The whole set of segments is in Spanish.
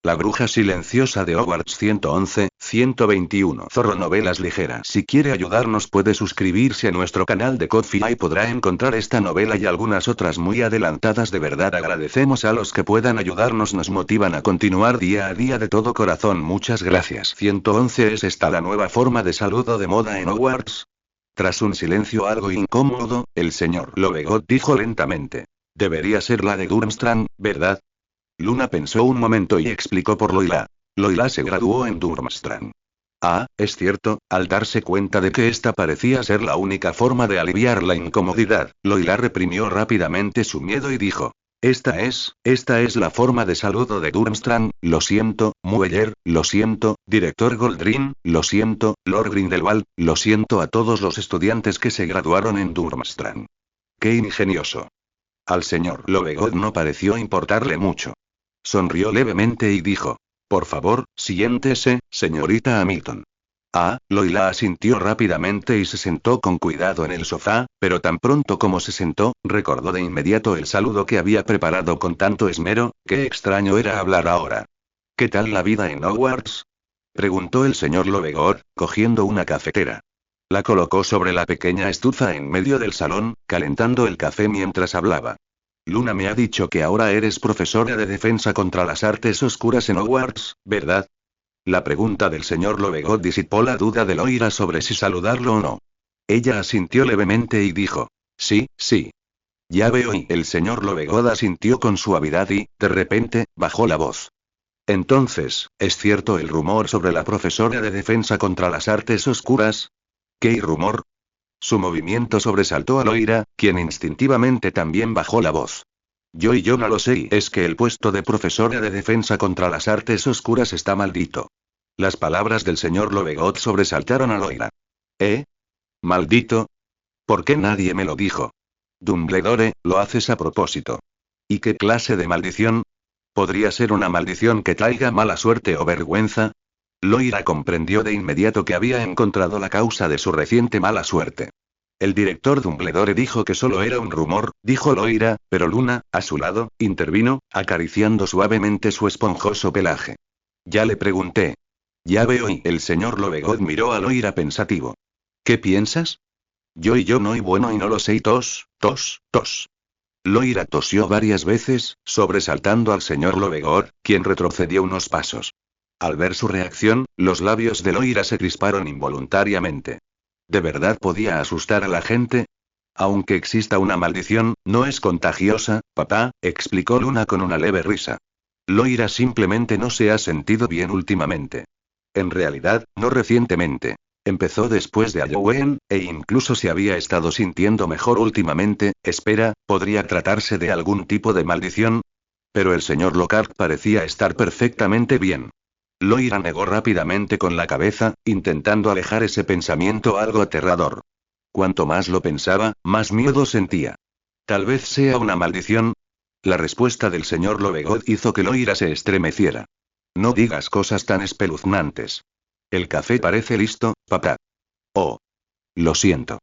La bruja silenciosa de Hogwarts 111, 121. Zorro Novelas Ligeras. Si quiere ayudarnos puede suscribirse a nuestro canal de Ko-fi y podrá encontrar esta novela y algunas otras muy adelantadas. De verdad agradecemos a los que puedan ayudarnos, nos motivan a continuar día a día de todo corazón. Muchas gracias. 111. ¿Es esta la nueva forma de saludo de moda en Hogwarts? Tras un silencio algo incómodo, el señor Lovegot dijo lentamente. Debería ser la de Durmstrang, ¿verdad? Luna pensó un momento y explicó por Loira. Loira se graduó en Durmstrang. Ah, es cierto, al darse cuenta de que esta parecía ser la única forma de aliviar la incomodidad, Loira reprimió rápidamente su miedo y dijo. Esta es la forma de saludo de Durmstrang, lo siento, Mueller, lo siento, director Goldrin, lo siento, Lord Grindelwald, lo siento a todos los estudiantes que se graduaron en Durmstrang. ¡Qué ingenioso! Al señor Lovegot no pareció importarle mucho. Sonrió levemente y dijo. Por favor, siéntese, señorita Hamilton. Ah, Loira asintió rápidamente y se sentó con cuidado en el sofá, pero tan pronto como se sentó, recordó de inmediato el saludo que había preparado con tanto esmero. Qué extraño era hablar ahora. ¿Qué tal la vida en Hogwarts? Preguntó el señor Lovegot, cogiendo una cafetera. La colocó sobre la pequeña estufa en medio del salón, calentando el café mientras hablaba. Luna me ha dicho que ahora eres profesora de defensa contra las artes oscuras en Hogwarts, ¿verdad? La pregunta del señor Lovegot disipó la duda de Loira sobre si saludarlo o no. Ella asintió levemente y dijo. Sí, sí. Ya veo. Y el señor Lovegot asintió con suavidad y, de repente, bajó la voz. Entonces, ¿es cierto el rumor sobre la profesora de defensa contra las artes oscuras? ¿Qué rumor? Su movimiento sobresaltó a Loira, quien instintivamente también bajó la voz. Yo no lo sé, y es que el puesto de profesora de defensa contra las artes oscuras está maldito. Las palabras del señor Lovegot sobresaltaron a Loira. ¿Eh? ¿Maldito? ¿Por qué nadie me lo dijo? Dumbledore, lo haces a propósito. ¿Y qué clase de maldición? ¿Podría ser una maldición que traiga mala suerte o vergüenza? Loira comprendió de inmediato que había encontrado la causa de su reciente mala suerte. El director Dumbledore dijo que solo era un rumor, dijo Loira, pero Luna, a su lado, intervino, acariciando suavemente su esponjoso pelaje. Ya le pregunté. Ya veo. Y el señor Lovegot miró a Loira pensativo. ¿Qué piensas? Yo no y bueno y no lo sé y tos, tos, tos. Loira tosió varias veces, sobresaltando al señor Lovegot, quien retrocedió unos pasos. Al ver su reacción, los labios de Loira se crisparon involuntariamente. ¿De verdad podía asustar a la gente? Aunque exista una maldición, no es contagiosa, papá, explicó Luna con una leve risa. Loira simplemente no se ha sentido bien últimamente. En realidad, no recientemente. Empezó después de Halloween, e incluso se había estado sintiendo mejor últimamente. Espera, ¿podría tratarse de algún tipo de maldición? Pero el señor Lockhart parecía estar perfectamente bien. Loira negó rápidamente con la cabeza, intentando alejar ese pensamiento algo aterrador. Cuanto más lo pensaba, más miedo sentía. ¿Tal vez sea una maldición? La respuesta del señor Lovegot hizo que Loira se estremeciera. No digas cosas tan espeluznantes. El café parece listo, papá. Oh. Lo siento.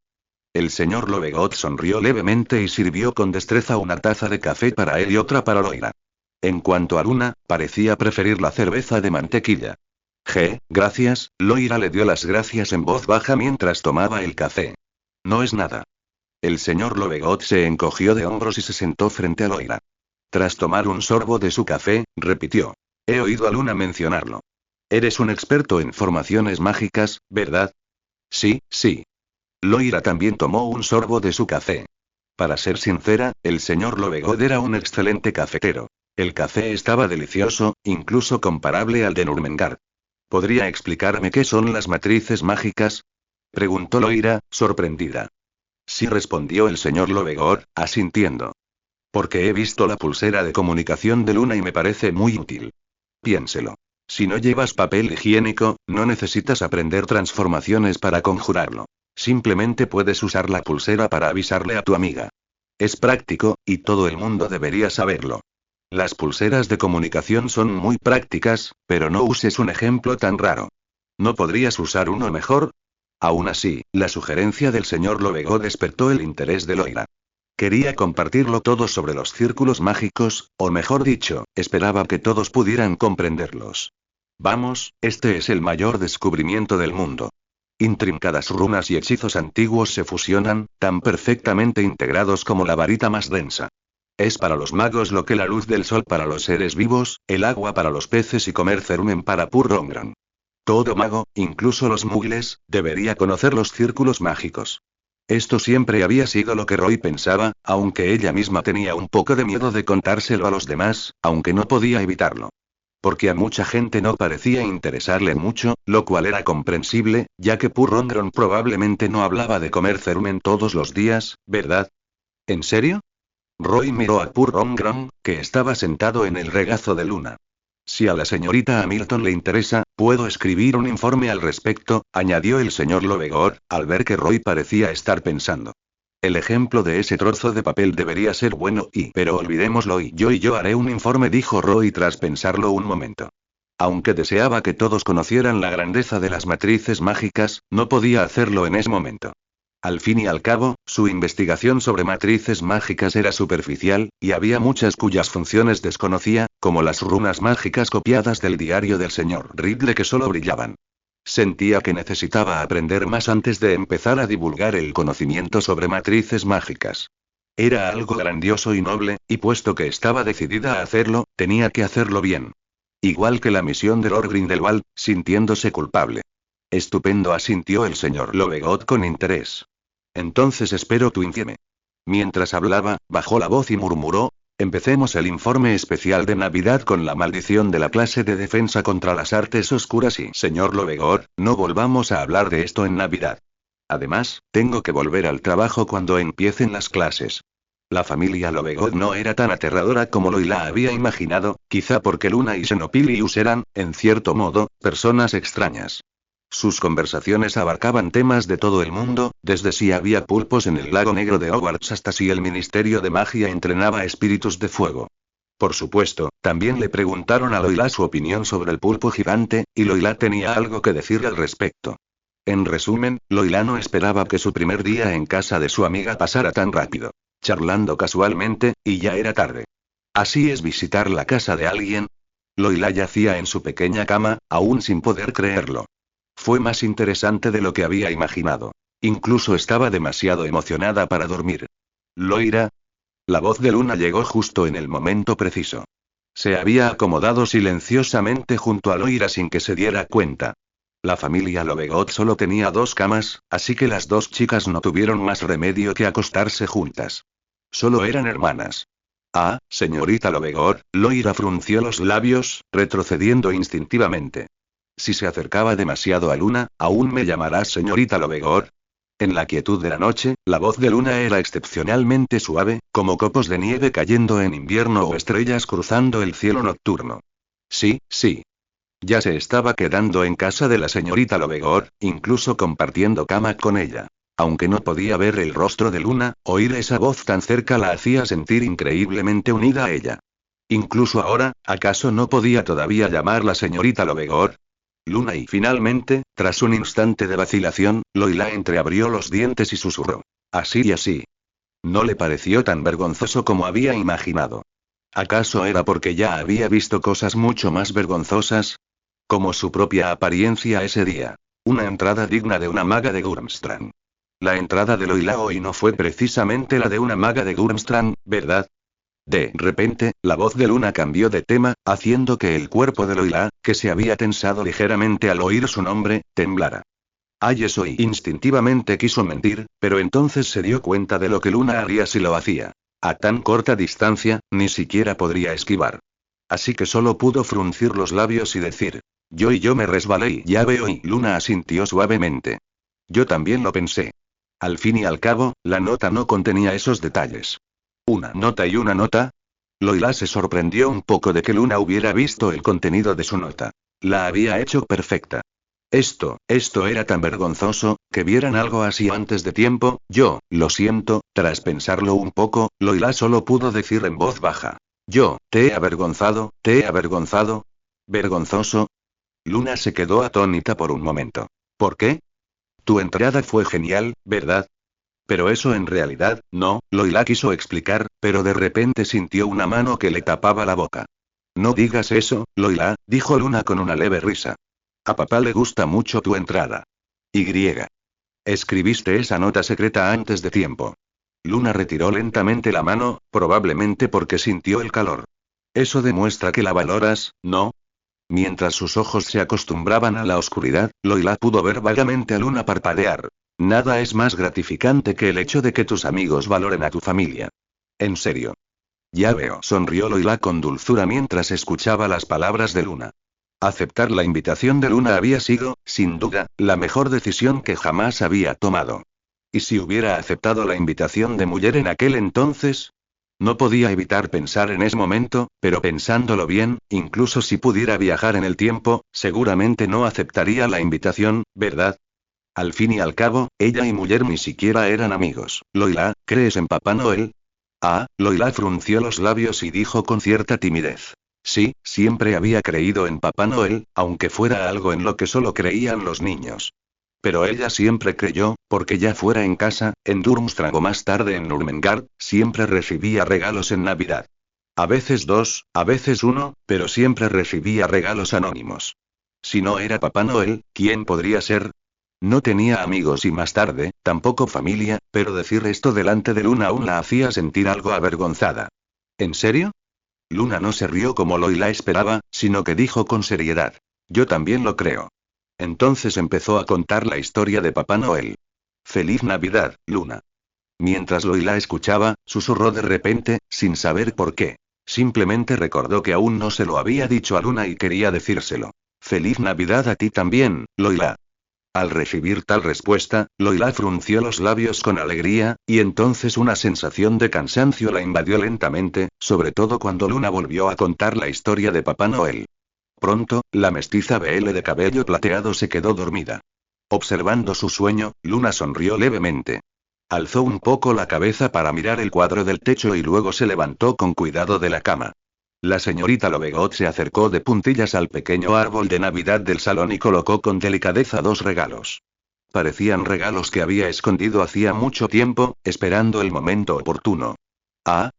El señor Lovegot sonrió levemente y sirvió con destreza una taza de café para él y otra para Loira. En cuanto a Luna, parecía preferir la cerveza de mantequilla. Gracias, Loira le dio las gracias en voz baja mientras tomaba el café. No es nada. El señor Lovegot se encogió de hombros y se sentó frente a Loira. Tras tomar un sorbo de su café, repitió. He oído a Luna mencionarlo. Eres un experto en formaciones mágicas, ¿verdad? Sí, sí. Loira también tomó un sorbo de su café. Para ser sincera, el señor Lovegot era un excelente cafetero. El café estaba delicioso, incluso comparable al de Nurmengard. ¿Podría explicarme qué son las matrices mágicas? Preguntó Loira, sorprendida. Sí, respondió el señor Lovegot, asintiendo. Porque he visto la pulsera de comunicación de Luna y me parece muy útil. Piénselo. Si no llevas papel higiénico, no necesitas aprender transformaciones para conjurarlo. Simplemente puedes usar la pulsera para avisarle a tu amiga. Es práctico, y todo el mundo debería saberlo. Las pulseras de comunicación son muy prácticas, pero no uses un ejemplo tan raro. ¿No podrías usar uno mejor? Aún así, la sugerencia del señor Lovegot despertó el interés de Loira. Quería compartirlo todo sobre los círculos mágicos, o mejor dicho, esperaba que todos pudieran comprenderlos. Vamos, este es el mayor descubrimiento del mundo. Intrincadas runas y hechizos antiguos se fusionan, tan perfectamente integrados como la varita más densa. Es para los magos lo que la luz del sol para los seres vivos, el agua para los peces y comer cerumen para Purrongron. Todo mago, incluso los muggles, debería conocer los círculos mágicos. Esto siempre había sido lo que Roy pensaba, aunque ella misma tenía un poco de miedo de contárselo a los demás, aunque no podía evitarlo. Porque a mucha gente no parecía interesarle mucho, lo cual era comprensible, ya que Purrongron probablemente no hablaba de comer cerumen todos los días, ¿verdad? ¿En serio? Roy miró a Purrongron, que estaba sentado en el regazo de Luna. Si a la señorita Hamilton le interesa, puedo escribir un informe al respecto, añadió el señor Lovegor, al ver que Roy parecía estar pensando. El ejemplo de ese trozo de papel debería ser bueno pero olvidémoslo y yo haré un informe, dijo Roy tras pensarlo un momento. Aunque deseaba que todos conocieran la grandeza de las matrices mágicas, no podía hacerlo en ese momento. Al fin y al cabo, su investigación sobre matrices mágicas era superficial, y había muchas cuyas funciones desconocía, como las runas mágicas copiadas del diario del señor Ridley que solo brillaban. Sentía que necesitaba aprender más antes de empezar a divulgar el conocimiento sobre matrices mágicas. Era algo grandioso y noble, y puesto que estaba decidida a hacerlo, tenía que hacerlo bien. Igual que la misión de Lord Grindelwald, sintiéndose culpable. Estupendo, asintió el señor Lovegot con interés. Entonces espero tu informe. Mientras hablaba, bajó la voz y murmuró: empecemos el informe especial de Navidad con la maldición de la clase de defensa contra las artes oscuras y, señor Lovegor, no volvamos a hablar de esto en Navidad. Además, tengo que volver al trabajo cuando empiecen las clases. La familia Lovegor no era tan aterradora como Loila había imaginado, quizá porque Luna y Xenopilius eran, en cierto modo, personas extrañas. Sus conversaciones abarcaban temas de todo el mundo, desde si había pulpos en el lago negro de Hogwarts hasta si el Ministerio de Magia entrenaba espíritus de fuego. Por supuesto, también le preguntaron a Loila su opinión sobre el pulpo gigante, y Loila tenía algo que decir al respecto. En resumen, Loila no esperaba que su primer día en casa de su amiga pasara tan rápido. Charlando casualmente, y ya era tarde. ¿Así es visitar la casa de alguien? Loila yacía en su pequeña cama, aún sin poder creerlo. Fue más interesante de lo que había imaginado. Incluso estaba demasiado emocionada para dormir. ¿Loira? La voz de Luna llegó justo en el momento preciso. Se había acomodado silenciosamente junto a Loira sin que se diera cuenta. La familia Lovegot solo tenía 2 camas, así que las 2 chicas no tuvieron más remedio que acostarse juntas. Solo eran hermanas. Ah, señorita Lovegot, Loira frunció los labios, retrocediendo instintivamente. Si se acercaba demasiado a Luna, ¿aún me llamarás señorita Lovegor? En la quietud de la noche, la voz de Luna era excepcionalmente suave, como copos de nieve cayendo en invierno o estrellas cruzando el cielo nocturno. Sí, sí. Ya se estaba quedando en casa de la señorita Lovegor, incluso compartiendo cama con ella. Aunque no podía ver el rostro de Luna, oír esa voz tan cerca la hacía sentir increíblemente unida a ella. Incluso ahora, ¿acaso no podía todavía llamarla señorita Lovegor? Luna y finalmente, tras un instante de vacilación, Loila entreabrió los dientes y susurró. Así y así. No le pareció tan vergonzoso como había imaginado. ¿Acaso era porque ya había visto cosas mucho más vergonzosas? Como su propia apariencia ese día. Una entrada digna de una maga de Durmstrang. La entrada de Loila hoy no fue precisamente la de una maga de Durmstrang, ¿verdad? De repente, la voz de Luna cambió de tema, haciendo que el cuerpo de Loila, que se había tensado ligeramente al oír su nombre, temblara. Ay, eso, y instintivamente quiso mentir, pero entonces se dio cuenta de lo que Luna haría si lo hacía. A tan corta distancia, ni siquiera podría esquivar. Así que solo pudo fruncir los labios y decir: yo me resbalé y ya veo, y Luna asintió suavemente. Yo también lo pensé. Al fin y al cabo, la nota no contenía esos detalles. ¿Una nota y una nota? Loila se sorprendió un poco de que Luna hubiera visto el contenido de su nota. La había hecho perfecta. Esto era tan vergonzoso, que vieran algo así antes de tiempo. Yo, lo siento, tras pensarlo un poco, Loila solo pudo decir en voz baja. ¿Te he avergonzado? ¿Vergonzoso? Luna se quedó atónita por un momento. ¿Por qué? Tu entrada fue genial, ¿verdad? Pero eso en realidad, no, Loila quiso explicar, pero de repente sintió una mano que le tapaba la boca. No digas eso, Loila, dijo Luna con una leve risa. A papá le gusta mucho tu entrada. Y. Escribiste esa nota secreta antes de tiempo. Luna retiró lentamente la mano, probablemente porque sintió el calor. Eso demuestra que la valoras, ¿no? Mientras sus ojos se acostumbraban a la oscuridad, Loila pudo ver vagamente a Luna parpadear. Nada es más gratificante que el hecho de que tus amigos valoren a tu familia. En serio. Ya veo, sonrió Loila con dulzura mientras escuchaba las palabras de Luna. Aceptar la invitación de Luna había sido, sin duda, la mejor decisión que jamás había tomado. ¿Y si hubiera aceptado la invitación de Muller en aquel entonces? No podía evitar pensar en ese momento, pero pensándolo bien, incluso si pudiera viajar en el tiempo, seguramente no aceptaría la invitación, ¿verdad? Al fin y al cabo, ella y Muller ni siquiera eran amigos. Loila, ¿crees en Papá Noel? Ah, Loila frunció los labios y dijo con cierta timidez. Sí, siempre había creído en Papá Noel, aunque fuera algo en lo que solo creían los niños. Pero ella siempre creyó, porque ya fuera en casa, en Durmstrang o más tarde en Nurmengard, siempre recibía regalos en Navidad. A veces dos, a veces uno, pero siempre recibía regalos anónimos. Si no era Papá Noel, ¿quién podría ser? No tenía amigos y más tarde, tampoco familia, pero decir esto delante de Luna aún la hacía sentir algo avergonzada. ¿En serio? Luna no se rió como Loila esperaba, sino que dijo con seriedad. Yo también lo creo. Entonces empezó a contar la historia de Papá Noel. Feliz Navidad, Luna. Mientras Loila escuchaba, susurró de repente, sin saber por qué. Simplemente recordó que aún no se lo había dicho a Luna y quería decírselo. Feliz Navidad a ti también, Loila. Al recibir tal respuesta, Loila frunció los labios con alegría, y entonces una sensación de cansancio la invadió lentamente, sobre todo cuando Luna volvió a contar la historia de Papá Noel. Pronto, la mestiza BL de cabello plateado se quedó dormida. Observando su sueño, Luna sonrió levemente. Alzó un poco la cabeza para mirar el cuadro del techo y luego se levantó con cuidado de la cama. La señorita Lovegot se acercó de puntillas al pequeño árbol de Navidad del salón y colocó con delicadeza dos regalos. Parecían regalos que había escondido hacía mucho tiempo, esperando el momento oportuno. Ah.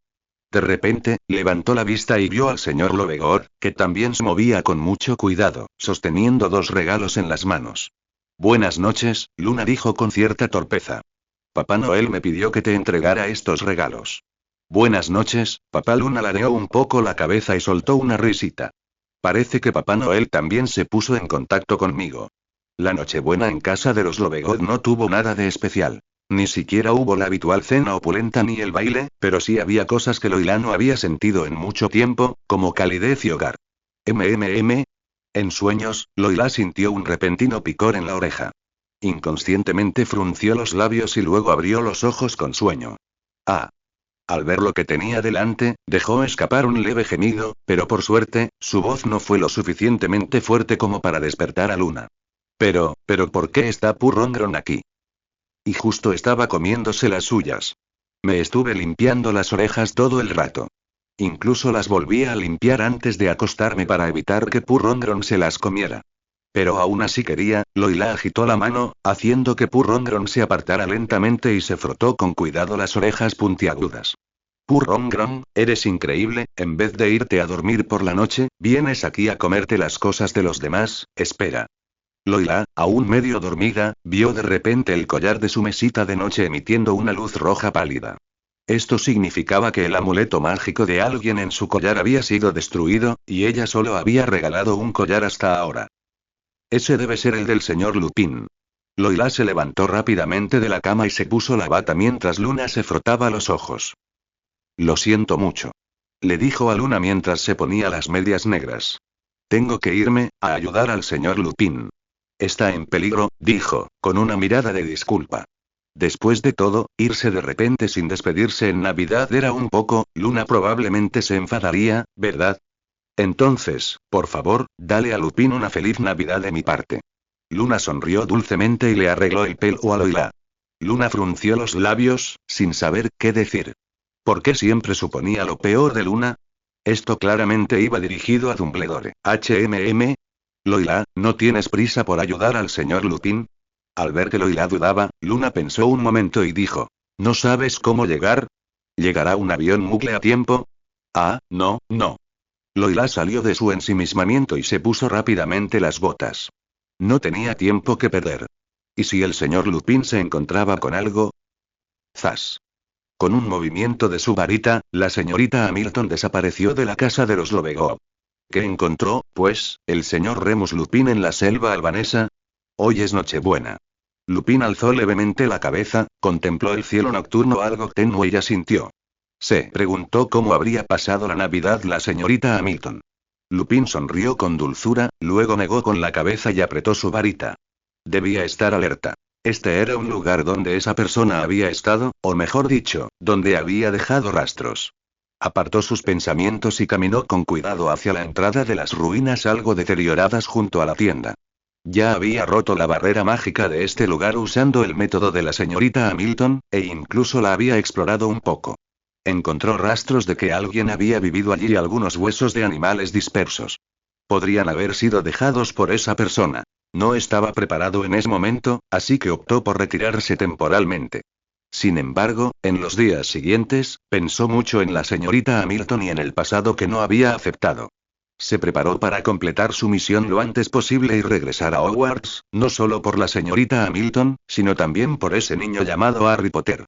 De repente, levantó la vista y vio al señor Lovegot, que también se movía con mucho cuidado, sosteniendo dos regalos en las manos. Buenas noches, Luna dijo con cierta torpeza. Papá Noel me pidió que te entregara estos regalos. Buenas noches, Papá. Luna ladeó un poco la cabeza y soltó una risita. Parece que Papá Noel también se puso en contacto conmigo. La Nochebuena en casa de los Lovegot no tuvo nada de especial. Ni siquiera hubo la habitual cena opulenta ni el baile, pero sí había cosas que Loila no había sentido en mucho tiempo, como calidez y hogar. En sueños, Loila sintió un repentino picor en la oreja. Inconscientemente frunció los labios y luego abrió los ojos con sueño. Ah. Al ver lo que tenía delante, dejó escapar un leve gemido, pero por suerte, su voz no fue lo suficientemente fuerte como para despertar a Luna. Pero, ¿por qué está Purrondron aquí? Y justo estaba comiéndose las suyas. Me estuve limpiando las orejas todo el rato. Incluso las volví a limpiar antes de acostarme para evitar que Purrondron se las comiera. Pero aún así quería, Loila agitó la mano, haciendo que Purrondron se apartara lentamente y se frotó con cuidado las orejas puntiagudas. Purrondron, eres increíble, en vez de irte a dormir por la noche, vienes aquí a comerte las cosas de los demás, espera. Loila, aún medio dormida, vio de repente el collar de su mesita de noche emitiendo una luz roja pálida. Esto significaba que el amuleto mágico de alguien en su collar había sido destruido, y ella solo había regalado un collar hasta ahora. Ese debe ser el del señor Lupin. Loila se levantó rápidamente de la cama y se puso la bata mientras Luna se frotaba los ojos. Lo siento mucho. Le dijo a Luna mientras se ponía las medias negras. Tengo que irme, a ayudar al señor Lupin. Está en peligro, dijo, con una mirada de disculpa. Después de todo, irse de repente sin despedirse en Navidad era un poco, Luna probablemente se enfadaría, ¿verdad? Entonces, por favor, dale a Lupin una feliz Navidad de mi parte. Luna sonrió dulcemente y le arregló el pelo a Loila. Luna frunció los labios, sin saber qué decir. ¿Por qué siempre suponía lo peor de Luna? Esto claramente iba dirigido a Dumbledore. Loila, ¿no tienes prisa por ayudar al señor Lupin? Al ver que Loila dudaba, Luna pensó un momento y dijo. ¿No sabes cómo llegar? ¿Llegará un avión Muggle a tiempo? Ah, no, no. Loila salió de su ensimismamiento y se puso rápidamente las botas. No tenía tiempo que perder. ¿Y si el señor Lupin se encontraba con algo? ¡Zas! Con un movimiento de su varita, la señorita Hamilton desapareció de la casa de los Lovegov. ¿Qué encontró, pues, el señor Remus Lupin en la selva albanesa? Hoy es Nochebuena. Lupin alzó levemente la cabeza, contempló el cielo nocturno algo tenue y asintió. Se preguntó cómo habría pasado la Navidad la señorita Hamilton. Lupin sonrió con dulzura, luego negó con la cabeza y apretó su varita. Debía estar alerta. Este era un lugar donde esa persona había estado, o mejor dicho, donde había dejado rastros. Apartó sus pensamientos y caminó con cuidado hacia la entrada de las ruinas algo deterioradas junto a la tienda. Ya había roto la barrera mágica de este lugar usando el método de la señorita Hamilton, e incluso la había explorado un poco. Encontró rastros de que alguien había vivido allí y algunos huesos de animales dispersos. Podrían haber sido dejados por esa persona. No estaba preparado en ese momento, así que optó por retirarse temporalmente. Sin embargo, en los días siguientes, pensó mucho en la señorita Hamilton y en el pasado que no había aceptado. Se preparó para completar su misión lo antes posible y regresar a Hogwarts, no solo por la señorita Hamilton, sino también por ese niño llamado Harry Potter.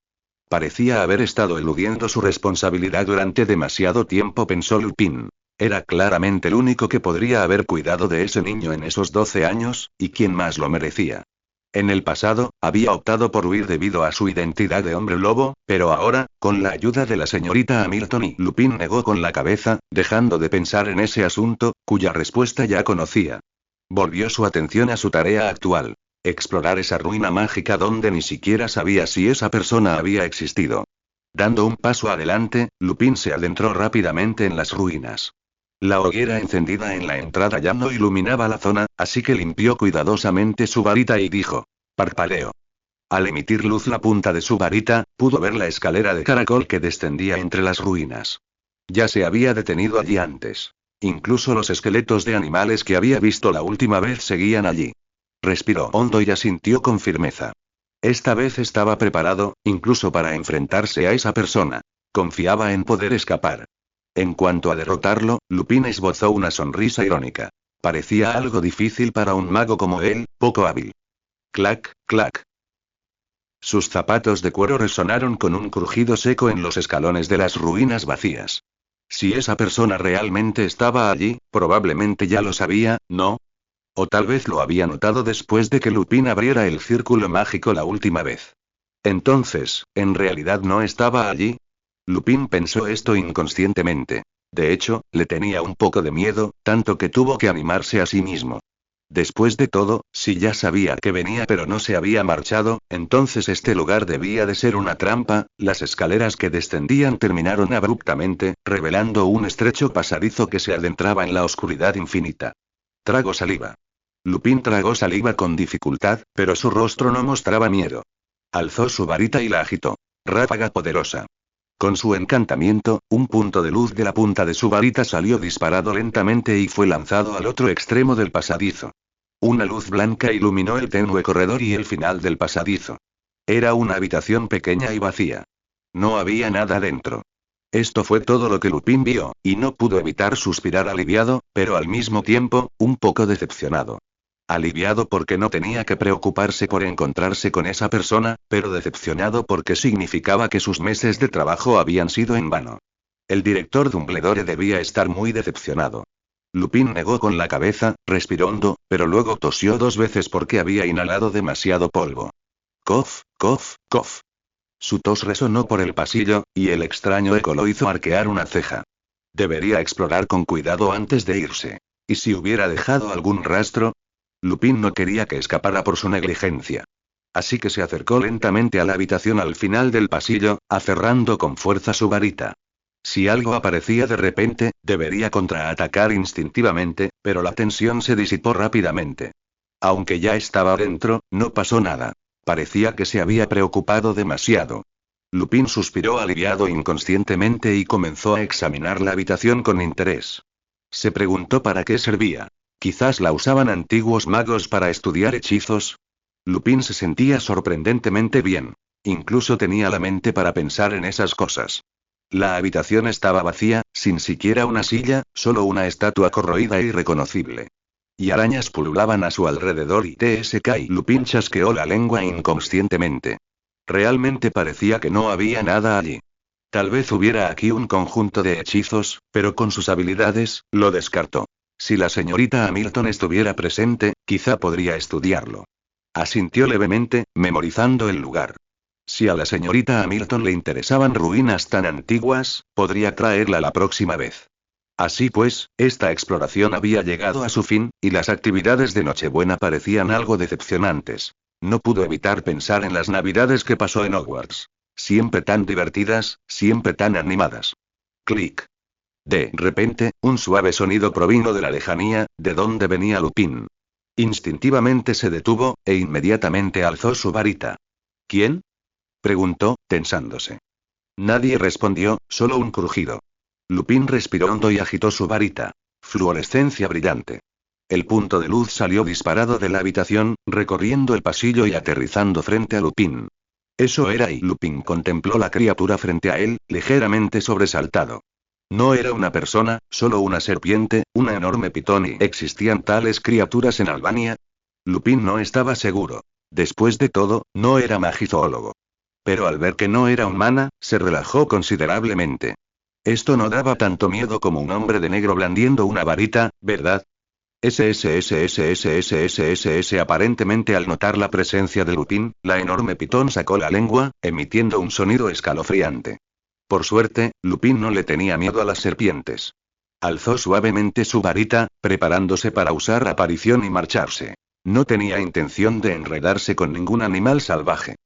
Parecía haber estado eludiendo su responsabilidad durante demasiado tiempo, pensó Lupin. Era claramente el único que podría haber cuidado de ese niño en esos 12 años, y quien más lo merecía. En el pasado, había optado por huir debido a su identidad de hombre lobo, pero ahora, con la ayuda de la señorita Hamilton y Lupin negó con la cabeza, dejando de pensar en ese asunto, cuya respuesta ya conocía. Volvió su atención a su tarea actual. Explorar esa ruina mágica donde ni siquiera sabía si esa persona había existido. Dando un paso adelante, Lupin se adentró rápidamente en las ruinas. La hoguera encendida en la entrada ya no iluminaba la zona, así que limpió cuidadosamente su varita y dijo: parpadeo. Al emitir luz la punta de su varita, pudo ver la escalera de caracol que descendía entre las ruinas. Ya se había detenido allí antes. Incluso los esqueletos de animales que había visto la última vez seguían allí. Respiró hondo y asintió con firmeza. Esta vez estaba preparado, incluso para enfrentarse a esa persona. Confiaba en poder escapar. En cuanto a derrotarlo, Lupin esbozó una sonrisa irónica. Parecía algo difícil para un mago como él, poco hábil. Clac, clac. Sus zapatos de cuero resonaron con un crujido seco en los escalones de las ruinas vacías. Si esa persona realmente estaba allí, probablemente ya lo sabía, ¿no? O tal vez lo había notado después de que Lupin abriera el círculo mágico la última vez. Entonces, ¿en realidad no estaba allí? Lupin pensó esto inconscientemente. De hecho, le tenía un poco de miedo, tanto que tuvo que animarse a sí mismo. Después de todo, si ya sabía que venía pero no se había marchado, entonces este lugar debía de ser una trampa. Las escaleras que descendían terminaron abruptamente, revelando un estrecho pasadizo que se adentraba en la oscuridad infinita. Tragó saliva. Lupin tragó saliva con dificultad, pero su rostro no mostraba miedo. Alzó su varita y la agitó. Ráfaga poderosa. Con su encantamiento, un punto de luz de la punta de su varita salió disparado lentamente y fue lanzado al otro extremo del pasadizo. Una luz blanca iluminó el tenue corredor y el final del pasadizo. Era una habitación pequeña y vacía. No había nada dentro. Esto fue todo lo que Lupin vio, y no pudo evitar suspirar aliviado, pero al mismo tiempo, un poco decepcionado. Aliviado porque no tenía que preocuparse por encontrarse con esa persona, pero decepcionado porque significaba que sus meses de trabajo habían sido en vano. El director Dumbledore debía estar muy decepcionado. Lupin negó con la cabeza, respiró hondo, pero luego tosió 2 veces porque había inhalado demasiado polvo. Cof, cof, cof. Su tos resonó por el pasillo, y el extraño eco lo hizo arquear una ceja. Debería explorar con cuidado antes de irse. ¿Y si hubiera dejado algún rastro? Lupin no quería que escapara por su negligencia. Así que se acercó lentamente a la habitación al final del pasillo, aferrando con fuerza su varita. Si algo aparecía de repente, debería contraatacar instintivamente, pero la tensión se disipó rápidamente. Aunque ya estaba dentro, no pasó nada. Parecía que se había preocupado demasiado. Lupin suspiró aliviado inconscientemente y comenzó a examinar la habitación con interés. Se preguntó para qué servía. Quizás la usaban antiguos magos para estudiar hechizos. Lupin se sentía sorprendentemente bien. incluso tenía la mente para pensar en esas cosas. La habitación estaba vacía, sin siquiera una silla, solo una estatua corroída e irreconocible. Y arañas pululaban a su alrededor y Tsk Lupin chasqueó la lengua inconscientemente. Realmente parecía que no había nada allí. Tal vez hubiera aquí un conjunto de hechizos, pero con sus habilidades, lo descartó. Si la señorita Hamilton estuviera presente, quizá podría estudiarlo. Asintió levemente, memorizando el lugar. Si a la señorita Hamilton le interesaban ruinas tan antiguas, podría traerla la próxima vez. Así pues, esta exploración había llegado a su fin, y las actividades de Nochebuena parecían algo decepcionantes. No pudo evitar pensar en las navidades que pasó en Hogwarts. Siempre tan divertidas, siempre tan animadas. Clic. De repente, un suave sonido provino de la lejanía, de donde venía Lupin. Instintivamente se detuvo, e inmediatamente alzó su varita. ¿Quién? Preguntó, tensándose. Nadie respondió, solo un crujido. Lupin respiró hondo y agitó su varita. Fluorescencia brillante. El punto de luz salió disparado de la habitación, recorriendo el pasillo y aterrizando frente a Lupin. Eso era y Lupin contempló la criatura frente a él, ligeramente sobresaltado. No era una persona, solo una serpiente, una enorme pitón y ¿existían tales criaturas en Albania? Lupin no estaba seguro. Después de todo, no era magizoólogo. Pero al ver que no era humana, se relajó considerablemente. Esto no daba tanto miedo como un hombre de negro blandiendo una varita, ¿verdad? SSSSSSSSS. Aparentemente al notar la presencia de Lupin, la enorme pitón sacó la lengua, emitiendo un sonido escalofriante. Por suerte, Lupin no le tenía miedo a las serpientes. Alzó suavemente su varita, preparándose para usar aparición y marcharse. No tenía intención de enredarse con ningún animal salvaje.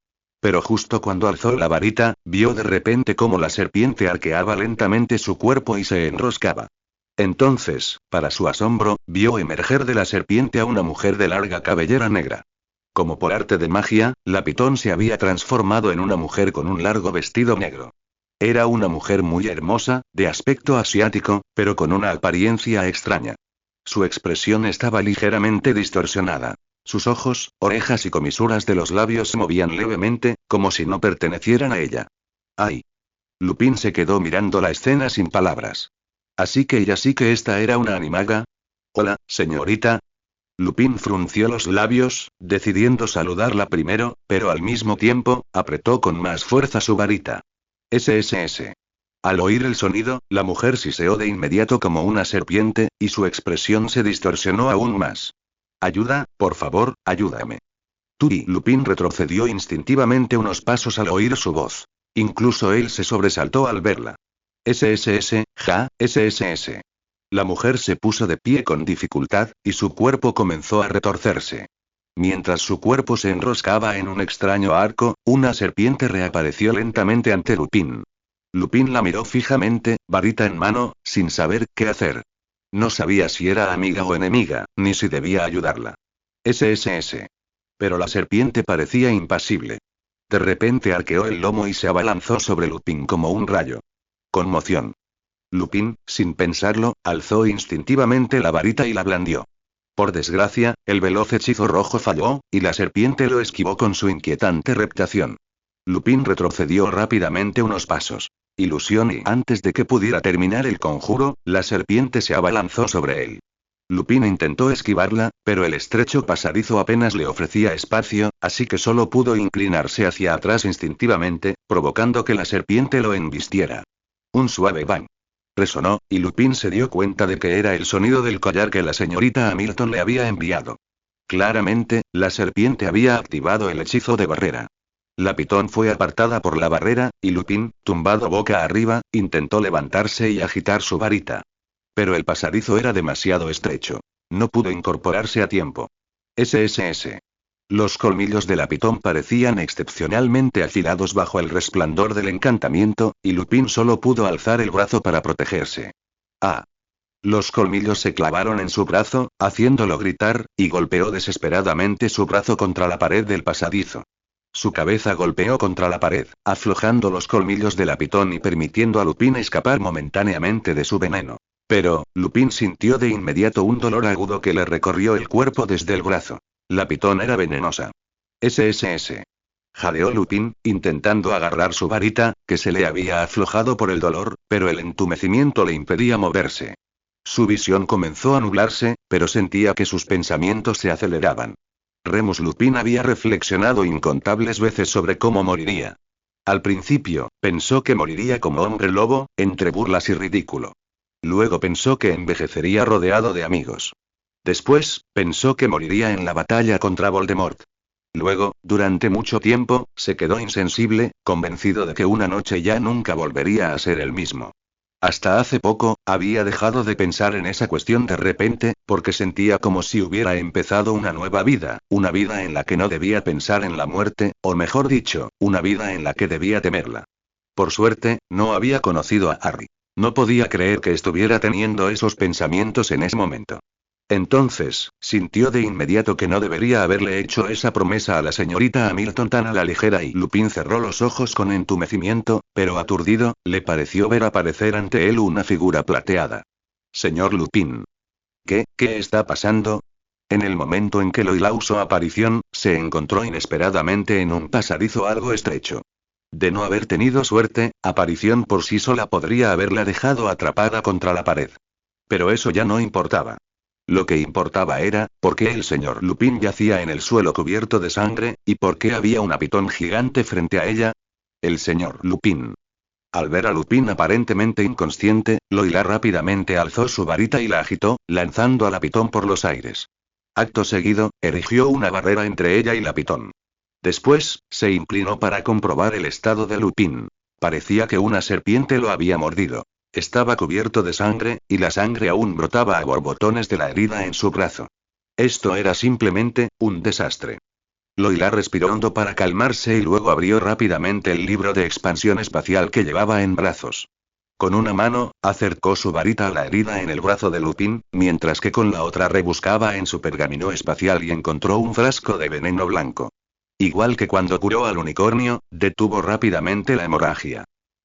Pero justo cuando alzó la varita, vio de repente cómo la serpiente arqueaba lentamente su cuerpo y se enroscaba. Entonces, para su asombro, vio emerger de la serpiente a una mujer de larga cabellera negra. Como por arte de magia, la pitón se había transformado en una mujer con un largo vestido negro. Era una mujer muy hermosa, de aspecto asiático, pero con una apariencia extraña. Su expresión estaba ligeramente distorsionada. Sus ojos, orejas y comisuras de los labios se movían levemente, como si no pertenecieran a ella. ¡Ay! Lupin se quedó mirando la escena sin palabras. Así que ella sí que esta era una animaga. Hola, señorita. Lupin frunció los labios, decidiendo saludarla primero, pero al mismo tiempo, apretó con más fuerza su varita. SSS. Al oír el sonido, la mujer siseó de inmediato como una serpiente, y su expresión se distorsionó aún más. Ayuda, por favor, ayúdame. Turi. Lupin retrocedió instintivamente unos pasos al oír su voz. Incluso él se sobresaltó al verla. SSS, ja, SSS. La mujer se puso de pie con dificultad, y su cuerpo comenzó a retorcerse. Mientras su cuerpo se enroscaba en un extraño arco, una serpiente reapareció lentamente ante Lupin. Lupin la miró fijamente, varita en mano, sin saber qué hacer. No sabía si era amiga o enemiga, ni si debía ayudarla. SSS. Pero la serpiente parecía impasible. De repente arqueó el lomo y se abalanzó sobre Lupin como un rayo. Conmoción. Lupin, sin pensarlo, alzó instintivamente la varita y la blandió. Por desgracia, el veloz hechizo rojo falló, y la serpiente lo esquivó con su inquietante reptación. Lupin retrocedió rápidamente unos pasos. Ilusión y antes de que pudiera terminar el conjuro, la serpiente se abalanzó sobre él. Lupin intentó esquivarla, pero el estrecho pasadizo apenas le ofrecía espacio, así que solo pudo inclinarse hacia atrás instintivamente, provocando que la serpiente lo embistiera. Un suave bang. Resonó, y Lupin se dio cuenta de que era el sonido del collar que la señorita Hamilton le había enviado. Claramente, la serpiente había activado el hechizo de barrera. La pitón fue apartada por la barrera, y Lupin, tumbado boca arriba, intentó levantarse y agitar su varita. Pero el pasadizo era demasiado estrecho. No pudo incorporarse a tiempo. SSS. Los colmillos de la pitón parecían excepcionalmente afilados bajo el resplandor del encantamiento, y Lupin solo pudo alzar el brazo para protegerse. ¡Ah! Los colmillos se clavaron en su brazo, haciéndolo gritar, y golpeó desesperadamente su brazo contra la pared del pasadizo. Su cabeza golpeó contra la pared, aflojando los colmillos de la pitón y permitiendo a Lupin escapar momentáneamente de su veneno. Pero, Lupin sintió de inmediato un dolor agudo que le recorrió el cuerpo desde el brazo. La pitón era venenosa. SSS. Jadeó Lupin, intentando agarrar su varita, que se le había aflojado por el dolor, pero el entumecimiento le impedía moverse. Su visión comenzó a nublarse, pero sentía que sus pensamientos se aceleraban. Remus Lupin había reflexionado incontables veces sobre cómo moriría. Al principio, pensó que moriría como hombre lobo, entre burlas y ridículo. Luego pensó que envejecería rodeado de amigos. Después, pensó que moriría en la batalla contra Voldemort. Luego, durante mucho tiempo, se quedó insensible, convencido de que una noche ya nunca volvería a ser el mismo. Hasta hace poco, había dejado de pensar en esa cuestión de repente, porque sentía como si hubiera empezado una nueva vida, una vida en la que no debía pensar en la muerte, o mejor dicho, una vida en la que debía temerla. Por suerte, no había conocido a Harry. No podía creer que estuviera teniendo esos pensamientos en ese momento. Entonces, sintió de inmediato que no debería haberle hecho esa promesa a la señorita Hamilton tan a la ligera y Lupin cerró los ojos con entumecimiento, pero aturdido, le pareció ver aparecer ante él una figura plateada. Señor Lupin. ¿Qué está pasando? En el momento en que Loila usó aparición, se encontró inesperadamente en un pasadizo algo estrecho. De no haber tenido suerte, aparición por sí sola podría haberla dejado atrapada contra la pared. Pero eso ya no importaba. Lo que importaba era, por qué el señor Lupin yacía en el suelo cubierto de sangre, y por qué había una pitón gigante frente a ella. El señor Lupin. Al ver a Lupin aparentemente inconsciente, Loila rápidamente alzó su varita y la agitó, lanzando a la pitón por los aires. Acto seguido, erigió una barrera entre ella y la pitón. Después, se inclinó para comprobar el estado de Lupin. Parecía que una serpiente lo había mordido. Estaba cubierto de sangre, y la sangre aún brotaba a borbotones de la herida en su brazo. Esto era simplemente, un desastre. Loila respiró hondo para calmarse y luego abrió rápidamente el libro de expansión espacial que llevaba en brazos. Con una mano, acercó su varita a la herida en el brazo de Lupin, mientras que con la otra rebuscaba en su pergamino espacial y encontró un frasco de veneno blanco. Igual que cuando curó al unicornio, detuvo rápidamente la hemorragia.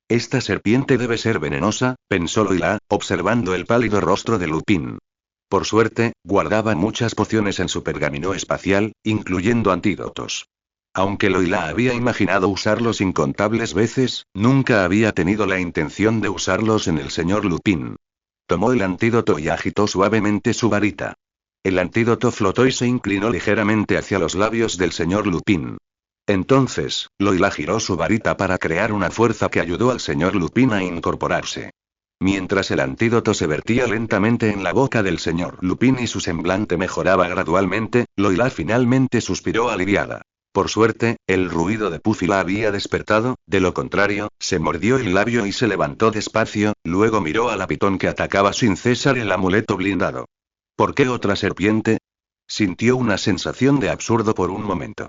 Esta serpiente debe ser venenosa, pensó Loila, observando el pálido rostro de Lupin. Por suerte, guardaba muchas pociones en su pergamino espacial, incluyendo antídotos. Aunque Loila había imaginado usarlos incontables veces, nunca había tenido la intención de usarlos en el señor Lupin. Tomó el antídoto y agitó suavemente su varita. El antídoto flotó y se inclinó ligeramente hacia los labios del señor Lupin. Entonces, Loila giró su varita para crear una fuerza que ayudó al señor Lupin a incorporarse. Mientras el antídoto se vertía lentamente en la boca del señor Lupin y su semblante mejoraba gradualmente, Loila finalmente suspiró aliviada. Por suerte, el ruido de Puffy la había despertado, de lo contrario, se mordió el labio y se levantó despacio, luego miró a la pitón que atacaba sin cesar el amuleto blindado. ¿Por qué otra serpiente? Sintió una sensación de absurdo por un momento.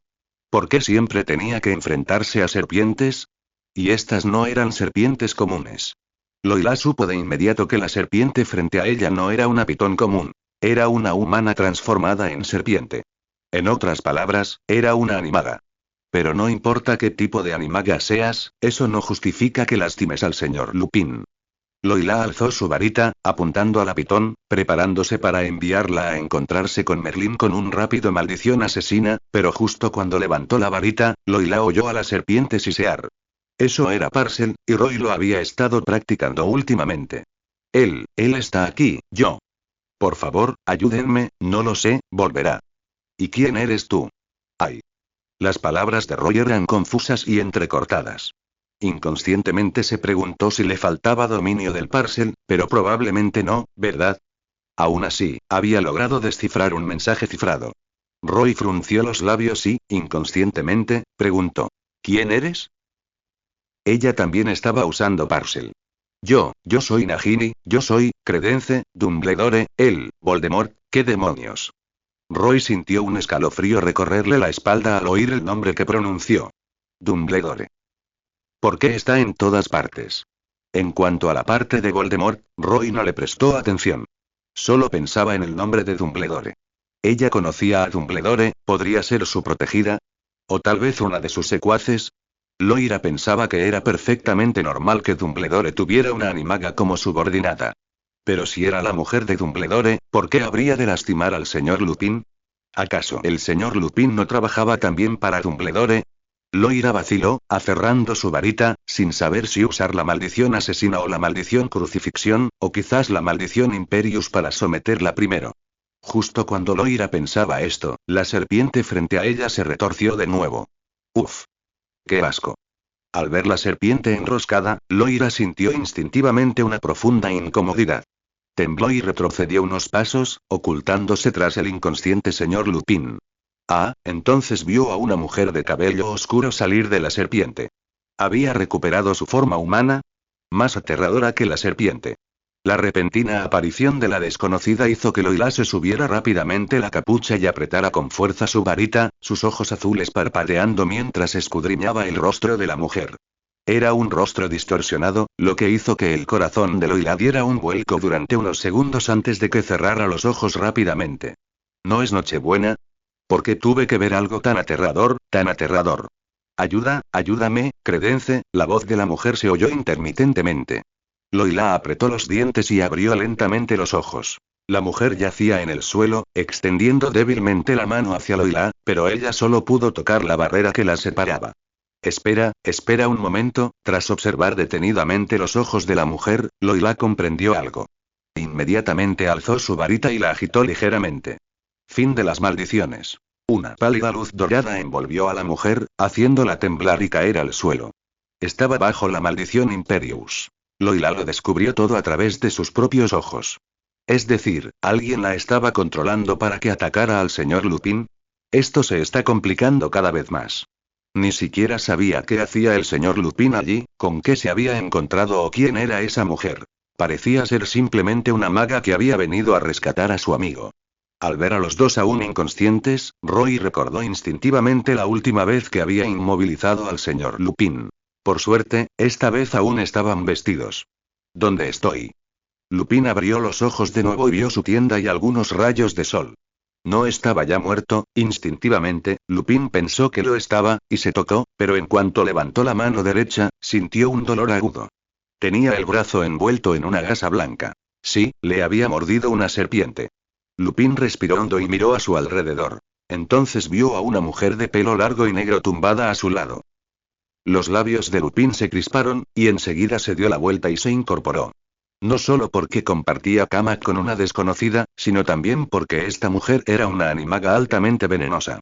¿Por qué siempre tenía que enfrentarse a serpientes? Y estas no eran serpientes comunes. Loila supo de inmediato que la serpiente frente a ella no era una pitón común. Era una humana transformada en serpiente. En otras palabras, era una animaga. Pero no importa qué tipo de animaga seas, eso no justifica que lastimes al señor Lupin. Loila alzó su varita, apuntando a la pitón, preparándose para enviarla a encontrarse con Merlín con un rápido maldición asesina, pero justo cuando levantó la varita, Loila oyó a la serpiente sisear. Eso era Parcel, y Roy lo había estado practicando últimamente. Él está aquí, yo. Por favor, ayúdenme, no lo sé, volverá. ¿Y quién eres tú? Ay. Las palabras de Roy eran confusas y entrecortadas. Inconscientemente se preguntó si le faltaba dominio del Parcel, pero probablemente no, ¿verdad? Aún así, había logrado descifrar un mensaje cifrado. Roy frunció los labios y, inconscientemente, preguntó: ¿Quién eres? Ella también estaba usando Parcel. Yo soy Nagini, yo soy, Credence, Dumbledore, Voldemort, ¿qué demonios? Roy sintió un escalofrío recorrerle la espalda al oír el nombre que pronunció. Dumbledore. ¿Por qué está en todas partes? En cuanto a la parte de Voldemort, Roy no le prestó atención. Solo pensaba en el nombre de Dumbledore. Ella conocía a Dumbledore, ¿podría ser su protegida? ¿O tal vez una de sus secuaces? Loira pensaba que era perfectamente normal que Dumbledore tuviera una animaga como subordinada. Pero si era la mujer de Dumbledore, ¿por qué habría de lastimar al señor Lupin? ¿Acaso el señor Lupin no trabajaba también para Dumbledore? Loira vaciló, aferrando su varita, sin saber si usar la maldición asesina o la maldición crucifixión, o quizás la maldición Imperius para someterla primero. Justo cuando Loira pensaba esto, la serpiente frente a ella se retorció de nuevo. ¡Uf! ¡Qué asco! Al ver la serpiente enroscada, Loira sintió instintivamente una profunda incomodidad. Tembló y retrocedió unos pasos, ocultándose tras el inconsciente señor Lupin. Ah, entonces vio a una mujer de cabello oscuro salir de la serpiente. ¿Había recuperado su forma humana? Más aterradora que la serpiente. La repentina aparición de la desconocida hizo que Loila se subiera rápidamente la capucha y apretara con fuerza su varita, sus ojos azules parpadeando mientras escudriñaba el rostro de la mujer. Era un rostro distorsionado, lo que hizo que el corazón de Loila diera un vuelco durante unos segundos antes de que cerrara los ojos rápidamente. ¿No es Nochebuena? ¿Por qué tuve que ver algo tan aterrador, tan aterrador? Ayuda, ayúdame, Credence, la voz de la mujer se oyó intermitentemente. Loila apretó los dientes y abrió lentamente los ojos. La mujer yacía en el suelo, extendiendo débilmente la mano hacia Loila, pero ella solo pudo tocar la barrera que la separaba. Espera, espera un momento, tras observar detenidamente los ojos de la mujer, Loila comprendió algo. Inmediatamente alzó su varita y la agitó ligeramente. Fin de las maldiciones. Una pálida luz dorada envolvió a la mujer, haciéndola temblar y caer al suelo. Estaba bajo la maldición Imperius. Loila lo descubrió todo a través de sus propios ojos. Es decir, alguien la estaba controlando para que atacara al señor Lupin. Esto se está complicando cada vez más. Ni siquiera sabía qué hacía el señor Lupin allí, con qué se había encontrado o quién era esa mujer. Parecía ser simplemente una maga que había venido a rescatar a su amigo. Al ver a los dos aún inconscientes, Roy recordó instintivamente la última vez que había inmovilizado al señor Lupin. Por suerte, esta vez aún estaban vestidos. ¿Dónde estoy? Lupin abrió los ojos de nuevo y vio su tienda y algunos rayos de sol. No estaba ya muerto, instintivamente, Lupin pensó que lo estaba, y se tocó, pero en cuanto levantó la mano derecha, sintió un dolor agudo. Tenía el brazo envuelto en una gasa blanca. Sí, le había mordido una serpiente. Lupin respiró hondo y miró a su alrededor. Entonces vio a una mujer de pelo largo y negro tumbada a su lado. Los labios de Lupin se crisparon, y enseguida se dio la vuelta y se incorporó. No solo porque compartía cama con una desconocida, sino también porque esta mujer era una animaga altamente venenosa.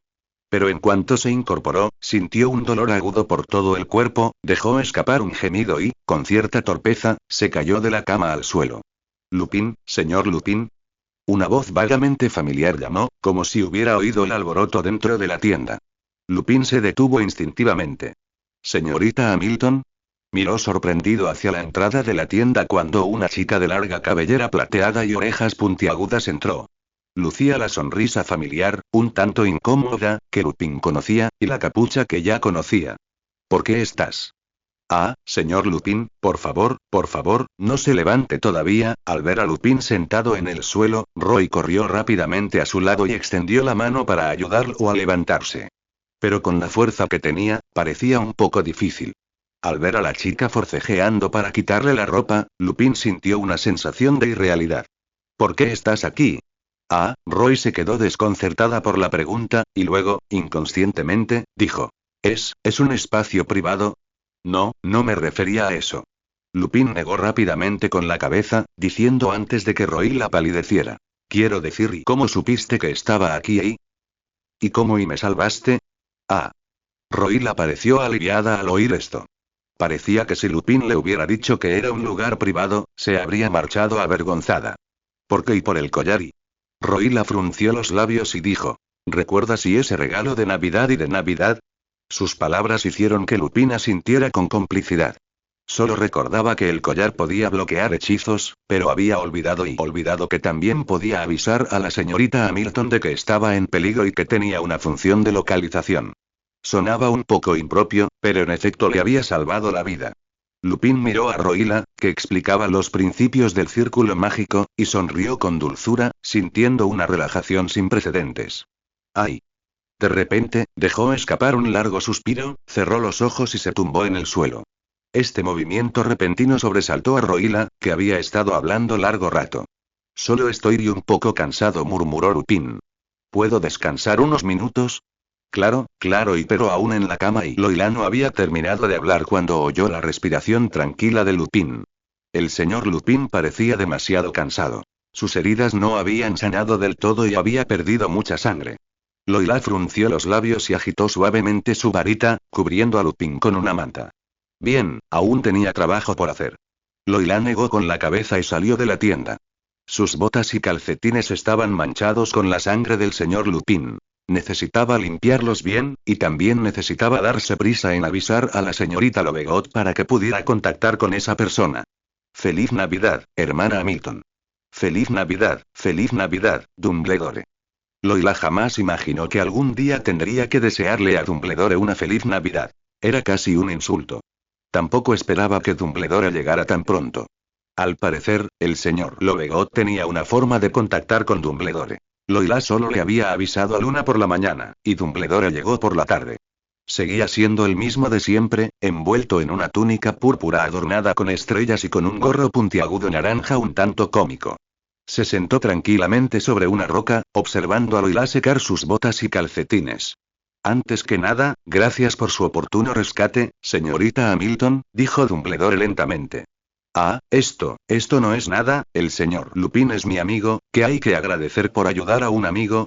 Pero en cuanto se incorporó, sintió un dolor agudo por todo el cuerpo, dejó escapar un gemido y, con cierta torpeza, se cayó de la cama al suelo. Lupin, señor Lupin. Una voz vagamente familiar llamó, como si hubiera oído el alboroto dentro de la tienda. Lupin se detuvo instintivamente. ¿Señorita Hamilton? Miró sorprendido hacia la entrada de la tienda cuando una chica de larga cabellera plateada y orejas puntiagudas entró. Lucía la sonrisa familiar, un tanto incómoda, que Lupin conocía, y la capucha que ya conocía. ¿Por qué estás? Ah, señor Lupin, por favor, no se levante todavía. Al ver a Lupin sentado en el suelo, Roy corrió rápidamente a su lado y extendió la mano para ayudarlo a levantarse. Pero con la fuerza que tenía, parecía un poco difícil. Al ver a la chica forcejeando para quitarle la ropa, Lupin sintió una sensación de irrealidad. ¿Por qué estás aquí? Ah, Roy se quedó desconcertada por la pregunta, y luego, inconscientemente, dijo. ¿Es un espacio privado? No, no me refería a eso. Lupin negó rápidamente con la cabeza, diciendo antes de que Roy la palideciera. Quiero decir, ¿y cómo supiste que estaba aquí? ¿Y cómo me salvaste? Ah. Roy la pareció aliviada al oír esto. Parecía que si Lupin le hubiera dicho que era un lugar privado, se habría marchado avergonzada. ¿Por qué y por el collar y? Roy la frunció los labios y dijo. ¿Recuerdas ese regalo de Navidad y de Navidad? Sus palabras hicieron que Lupin asintiera con complicidad. Solo recordaba que el collar podía bloquear hechizos, pero había olvidado que también podía avisar a la señorita Hamilton de que estaba en peligro y que tenía una función de localización. Sonaba un poco impropio, pero en efecto le había salvado la vida. Lupin miró a Roila, que explicaba los principios del círculo mágico, y sonrió con dulzura, sintiendo una relajación sin precedentes. ¡Ay! De repente, dejó escapar un largo suspiro, cerró los ojos y se tumbó en el suelo. Este movimiento repentino sobresaltó a Roila, que había estado hablando largo rato. Solo estoy un poco cansado, murmuró Lupin. ¿Puedo descansar unos minutos? Claro, claro, pero aún en la cama, y Loila no había terminado de hablar cuando oyó la respiración tranquila de Lupin. El señor Lupin parecía demasiado cansado. Sus heridas no habían sanado del todo y había perdido mucha sangre. Loila frunció los labios y agitó suavemente su varita, cubriendo a Lupin con una manta. Bien, aún tenía trabajo por hacer. Loila negó con la cabeza y salió de la tienda. Sus botas y calcetines estaban manchados con la sangre del señor Lupin. Necesitaba limpiarlos bien, y también necesitaba darse prisa en avisar a la señorita Lovegot para que pudiera contactar con esa persona. Feliz Navidad, hermana Hamilton. Feliz Navidad, Dumbledore. Loila jamás imaginó que algún día tendría que desearle a Dumbledore una feliz Navidad. Era casi un insulto. Tampoco esperaba que Dumbledore llegara tan pronto. Al parecer, el señor Lovegot tenía una forma de contactar con Dumbledore. Loila solo le había avisado a Luna por la mañana, y Dumbledore llegó por la tarde. Seguía siendo el mismo de siempre, envuelto en una túnica púrpura adornada con estrellas y con un gorro puntiagudo naranja un tanto cómico. Se sentó tranquilamente sobre una roca, observando a Loila secar sus botas y calcetines. Antes que nada, gracias por su oportuno rescate, señorita Hamilton, dijo Dumbledore lentamente. Ah, esto no es nada, el señor Lupin es mi amigo, ¿qué hay que agradecer por ayudar a un amigo?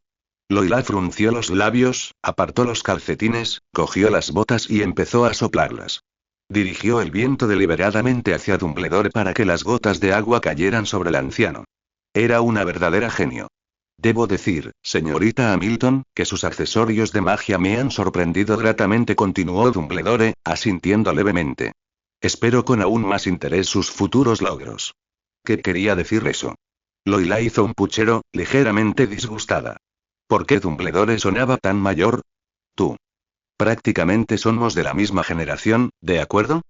Loila frunció los labios, apartó los calcetines, cogió las botas y empezó a soplarlas. Dirigió el viento deliberadamente hacia Dumbledore para que las gotas de agua cayeran sobre el anciano. Era una verdadera genio. Debo decir, señorita Hamilton, que sus accesorios de magia me han sorprendido gratamente, continuó Dumbledore, asintiendo levemente. Espero con aún más interés sus futuros logros. ¿Qué quería decir eso? Loila hizo un puchero, ligeramente disgustada. ¿Por qué Dumbledore sonaba tan mayor? Tú. Prácticamente somos de la misma generación, ¿de acuerdo?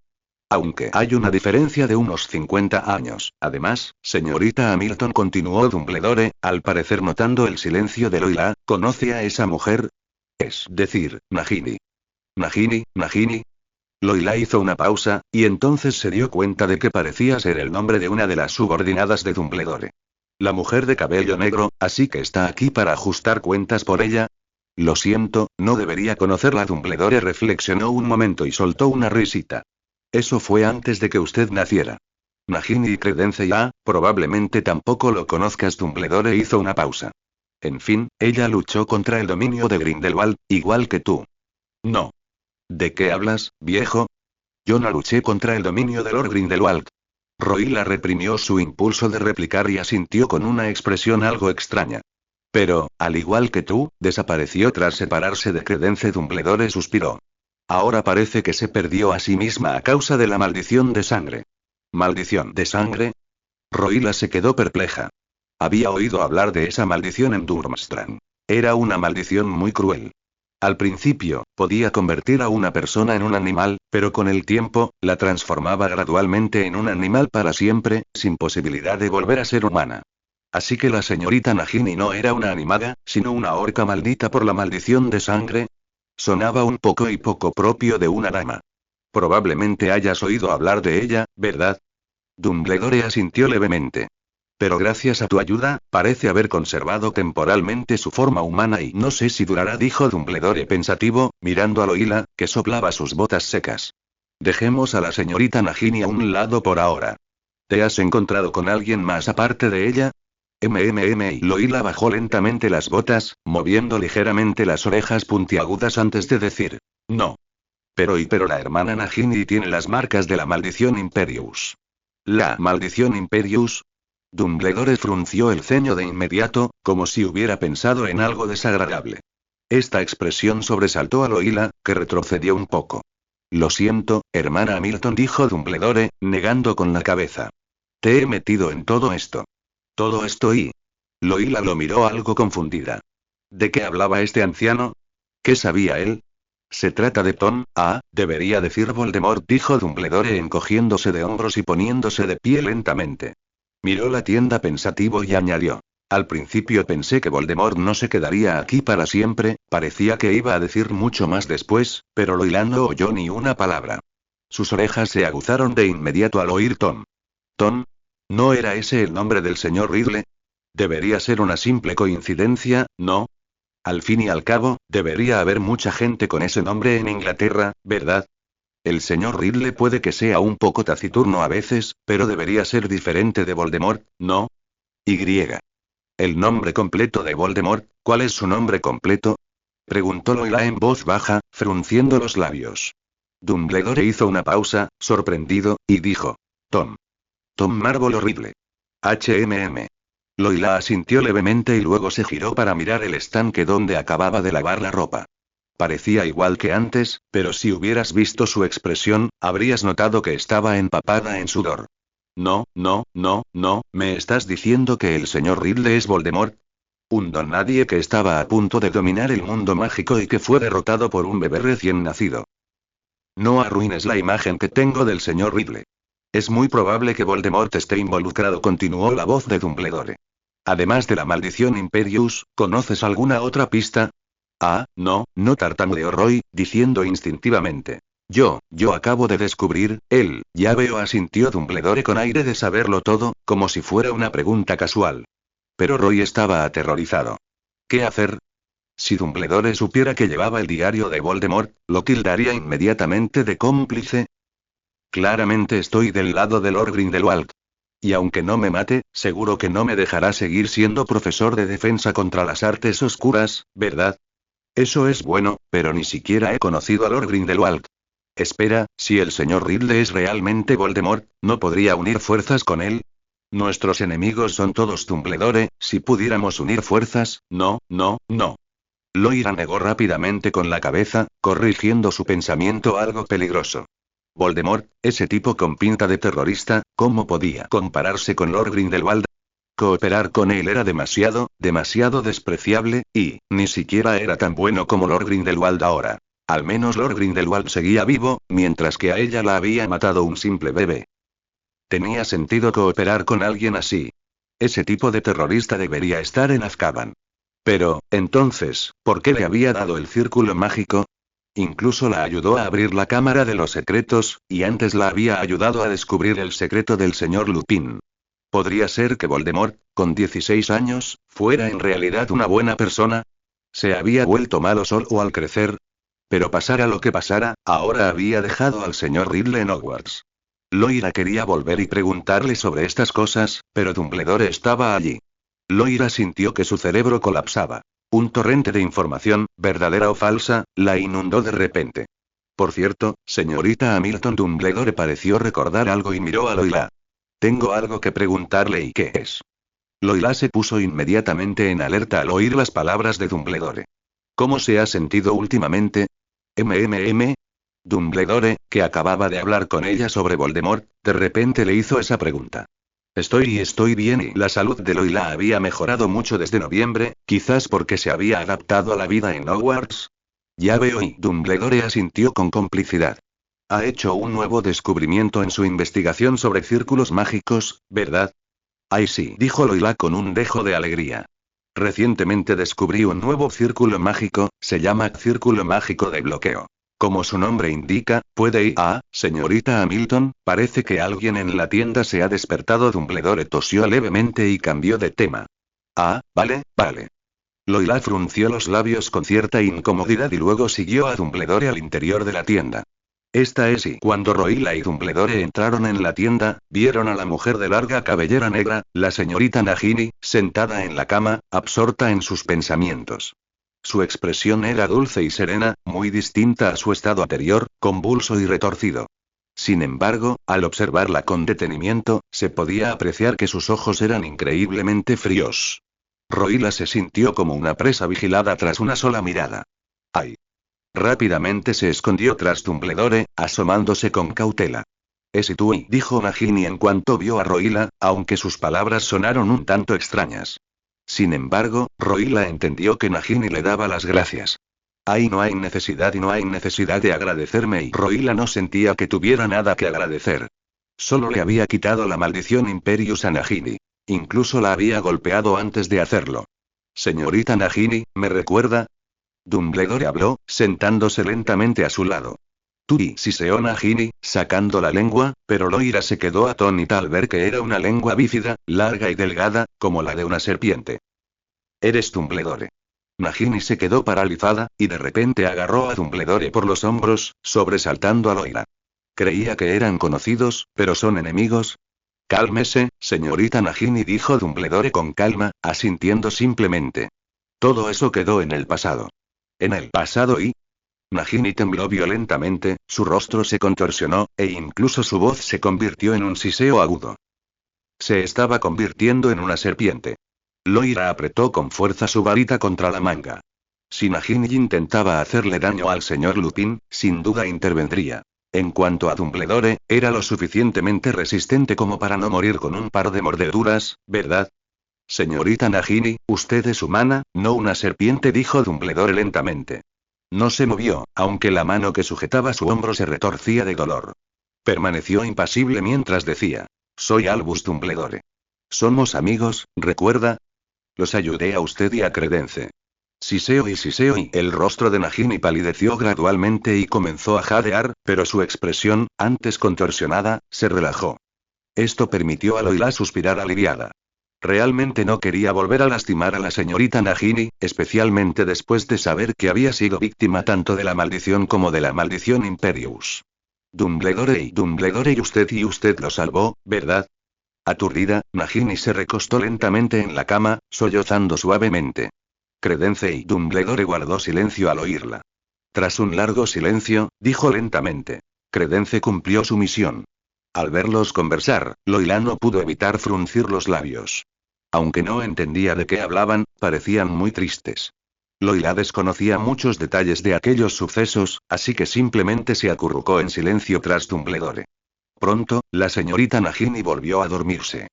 Aunque hay una diferencia de unos 50 años. Además, señorita Hamilton, continuó Dumbledore, al parecer notando el silencio de Loila, ¿conoce a esa mujer? Es decir, Nagini. Nagini. Loila hizo una pausa, y entonces se dio cuenta de que parecía ser el nombre de una de las subordinadas de Dumbledore. La mujer de cabello negro, así que está aquí para ajustar cuentas por ella. Lo siento, no debería conocerla. Dumbledore reflexionó un momento y soltó una risita. Eso fue antes de que usted naciera. Nagini y Credence ya, probablemente tampoco lo conozcas. Dumbledore hizo una pausa. En fin, ella luchó contra el dominio de Grindelwald, igual que tú. No. ¿De qué hablas, viejo? Yo no luché contra el dominio de Lord Grindelwald. Roila reprimió su impulso de replicar y asintió con una expresión algo extraña. Pero, al igual que tú, desapareció tras separarse de Credence. Dumbledore suspiró. Ahora parece que se perdió a sí misma a causa de la maldición de sangre. ¿Maldición de sangre? Roila se quedó perpleja. Había oído hablar de esa maldición en Durmstrang. Era una maldición muy cruel. Al principio, podía convertir a una persona en un animal, pero con el tiempo, la transformaba gradualmente en un animal para siempre, sin posibilidad de volver a ser humana. Así que la señorita Nagini no era una animaga, sino una orca maldita por la maldición de sangre. Sonaba un poco propio de una dama. Probablemente hayas oído hablar de ella, ¿verdad? Dumbledore asintió levemente. Pero gracias a tu ayuda, parece haber conservado temporalmente su forma humana y no sé si durará, dijo Dumbledore pensativo, mirando a Loila, que soplaba sus botas secas. Dejemos a la señorita Nagini a un lado por ahora. ¿Te has encontrado con alguien más aparte de ella? Y Loila bajó lentamente las botas, moviendo ligeramente las orejas puntiagudas antes de decir, no. Pero la hermana Nagini tiene las marcas de la maldición Imperius. ¿La maldición Imperius? Dumbledore frunció el ceño de inmediato, como si hubiera pensado en algo desagradable. Esta expresión sobresaltó a Loila, que retrocedió un poco. Lo siento, hermana Hamilton, dijo Dumbledore, negando con la cabeza. Te he metido en todo esto. Todo esto y... Loila lo miró algo confundida. ¿De qué hablaba este anciano? ¿Qué sabía él? Se trata de Tom, debería decir Voldemort, dijo Dumbledore encogiéndose de hombros y poniéndose de pie lentamente. Miró la tienda pensativo y añadió. Al principio pensé que Voldemort no se quedaría aquí para siempre, parecía que iba a decir mucho más después, pero Loila no oyó ni una palabra. Sus orejas se aguzaron de inmediato al oír Tom. ¿Tom? ¿No era ese el nombre del señor Riddle? Debería ser una simple coincidencia, ¿no? Al fin y al cabo, debería haber mucha gente con ese nombre en Inglaterra, ¿verdad? El señor Riddle puede que sea un poco taciturno a veces, pero debería ser diferente de Voldemort, ¿no? Y. El nombre completo de Voldemort, ¿cuál es su nombre completo? Preguntó Loila en voz baja, frunciendo los labios. Dumbledore hizo una pausa, sorprendido, y dijo: Tom. Tom Marvolo Riddle. HMM. Loila asintió levemente y luego se giró para mirar el estanque donde acababa de lavar la ropa. Parecía igual que antes, pero si hubieras visto su expresión, habrías notado que estaba empapada en sudor. No, no, no, no, ¿me estás diciendo que el señor Riddle es Voldemort? Un don nadie que estaba a punto de dominar el mundo mágico y que fue derrotado por un bebé recién nacido. No arruines la imagen que tengo del señor Riddle. Es muy probable que Voldemort esté involucrado, continuó la voz de Dumbledore. Además de la maldición Imperius, ¿conoces alguna otra pista? Ah, no, no, tartamudeó Roy, diciendo instintivamente. Yo acabo de descubrir, él, ya veo, asintió Dumbledore con aire de saberlo todo, como si fuera una pregunta casual. Pero Roy estaba aterrorizado. ¿Qué hacer? Si Dumbledore supiera que llevaba el diario de Voldemort, ¿lo tildaría inmediatamente de cómplice? Claramente estoy del lado de Lord Grindelwald. Y aunque no me mate, seguro que no me dejará seguir siendo profesor de defensa contra las artes oscuras, ¿verdad? Eso es bueno, pero ni siquiera he conocido a Lord Grindelwald. Espera, si el señor Riddle es realmente Voldemort, ¿no podría unir fuerzas con él? Nuestros enemigos son todos Dumbledore, si pudiéramos unir fuerzas, no, no, no. Loira negó rápidamente con la cabeza, corrigiendo su pensamiento algo peligroso. Voldemort, ese tipo con pinta de terrorista, ¿cómo podía compararse con Lord Grindelwald? Cooperar con él era demasiado, demasiado despreciable, y, ni siquiera era tan bueno como Lord Grindelwald ahora. Al menos Lord Grindelwald seguía vivo, mientras que a ella la había matado un simple bebé. Tenía sentido cooperar con alguien así. Ese tipo de terrorista debería estar en Azkaban. Pero, entonces, ¿por qué le había dado el círculo mágico? Incluso la ayudó a abrir la Cámara de los Secretos, y antes la había ayudado a descubrir el secreto del señor Lupin. ¿Podría ser que Voldemort, con 16 años, fuera en realidad una buena persona? ¿Se había vuelto malo solo al crecer? Pero pasara lo que pasara, ahora había dejado al señor Riddle en Hogwarts. Loira quería volver y preguntarle sobre estas cosas, pero Dumbledore estaba allí. Loira sintió que su cerebro colapsaba. Un torrente de información, verdadera o falsa, la inundó de repente. Por cierto, señorita Hamilton, Dumbledore pareció recordar algo y miró a Loira. Tengo algo que preguntarle, ¿y qué es? Loira se puso inmediatamente en alerta al oír las palabras de Dumbledore. ¿Cómo se ha sentido últimamente? Dumbledore, que acababa de hablar con ella sobre Voldemort, de repente le hizo esa pregunta. Estoy bien, y la salud de Loila había mejorado mucho desde noviembre, quizás porque se había adaptado a la vida en Hogwarts. Ya veo, y Dumbledore asintió con complicidad. Ha hecho un nuevo descubrimiento en su investigación sobre círculos mágicos, ¿verdad? Ay, sí, dijo Loila con un dejo de alegría. Recientemente descubrí un nuevo círculo mágico, se llama Círculo Mágico de Bloqueo. Como su nombre indica, puede ir. Ah, señorita Hamilton, parece que alguien en la tienda se ha despertado. Dumbledore tosió levemente y cambió de tema. Ah, vale, vale. Loila frunció los labios con cierta incomodidad y luego siguió a Dumbledore al interior de la tienda. Esta es. Y cuando Roila y Dumbledore entraron en la tienda, vieron a la mujer de larga cabellera negra, la señorita Nagini, sentada en la cama, absorta en sus pensamientos. Su expresión era dulce y serena, muy distinta a su estado anterior, convulso y retorcido. Sin embargo, al observarla con detenimiento, se podía apreciar que sus ojos eran increíblemente fríos. Roila se sintió como una presa vigilada tras una sola mirada. ¡Ay! Rápidamente se escondió tras Dumbledore, asomándose con cautela. «Es tú», dijo Nagini en cuanto vio a Roila, aunque sus palabras sonaron un tanto extrañas. Sin embargo, Roila entendió que Nagini le daba las gracias. «Ay, no hay necesidad y no hay necesidad de agradecerme», y Roila no sentía que tuviera nada que agradecer. Solo le había quitado la maldición Imperius a Nagini. Incluso la había golpeado antes de hacerlo. «Señorita Nagini, ¿me recuerda?» Dumbledore habló, sentándose lentamente a su lado. «Turi», siseó Nagini, sacando la lengua, pero Loira se quedó atónita al ver que era una lengua bífida, larga y delgada, como la de una serpiente. «Eres Dumbledore». Nagini se quedó paralizada, y de repente agarró a Dumbledore por los hombros, sobresaltando a Loila. Creía que eran conocidos, pero son enemigos. Cálmese, señorita Nagini, dijo Dumbledore con calma, asintiendo simplemente. Todo eso quedó en el pasado. ¿En el pasado y? Nagini tembló violentamente, su rostro se contorsionó, e incluso su voz se convirtió en un siseo agudo. Se estaba convirtiendo en una serpiente. Loira apretó con fuerza su varita contra la manga. Si Nagini intentaba hacerle daño al señor Lupin, sin duda intervendría. En cuanto a Dumbledore, era lo suficientemente resistente como para no morir con un par de mordeduras, ¿verdad? Señorita Nagini, usted es humana, no una serpiente, dijo Dumbledore lentamente. No se movió, aunque la mano que sujetaba su hombro se retorcía de dolor. Permaneció impasible mientras decía: soy Albus Dumbledore. Somos amigos, ¿recuerda? Los ayudé a usted y a Credence. Siseo y el rostro de Nagini palideció gradualmente y comenzó a jadear, pero su expresión, antes contorsionada, se relajó. Esto permitió a Loila suspirar aliviada. Realmente no quería volver a lastimar a la señorita Nagini, especialmente después de saber que había sido víctima tanto de la maldición como de la maldición Imperius. Dumbledore y usted lo salvó, ¿verdad? Aturdida, Nagini se recostó lentamente en la cama, sollozando suavemente. Credence y Dumbledore guardó silencio al oírla. Tras un largo silencio, dijo lentamente. Credence cumplió su misión. Al verlos conversar, Loila no pudo evitar fruncir los labios. Aunque no entendía de qué hablaban, parecían muy tristes. Loila desconocía muchos detalles de aquellos sucesos, así que simplemente se acurrucó en silencio tras Dumbledore. Pronto, la señorita Nagini volvió a dormirse.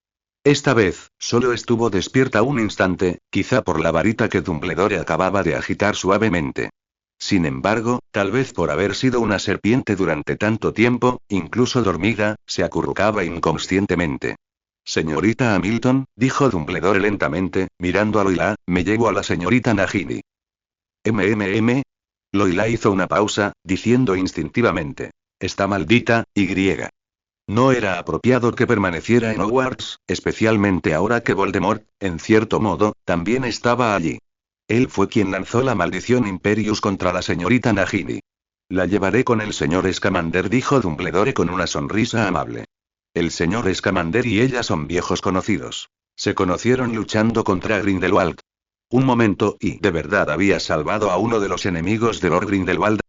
Esta vez, solo estuvo despierta un instante, quizá por la varita que Dumbledore acababa de agitar suavemente. Sin embargo, tal vez por haber sido una serpiente durante tanto tiempo, incluso dormida, se acurrucaba inconscientemente. Señorita Hamilton, dijo Dumbledore lentamente, mirando a Loila, me llevo a la señorita Nagini. Loila hizo una pausa, diciendo instintivamente. Está maldita, y griega. No era apropiado que permaneciera en Hogwarts, especialmente ahora que Voldemort, en cierto modo, también estaba allí. Él fue quien lanzó la maldición Imperius contra la señorita Nagini. La llevaré con el señor Scamander, dijo Dumbledore con una sonrisa amable. El señor Scamander y ella son viejos conocidos. Se conocieron luchando contra Grindelwald. Un momento, ¿y de verdad había salvado a uno de los enemigos de Lord Grindelwald?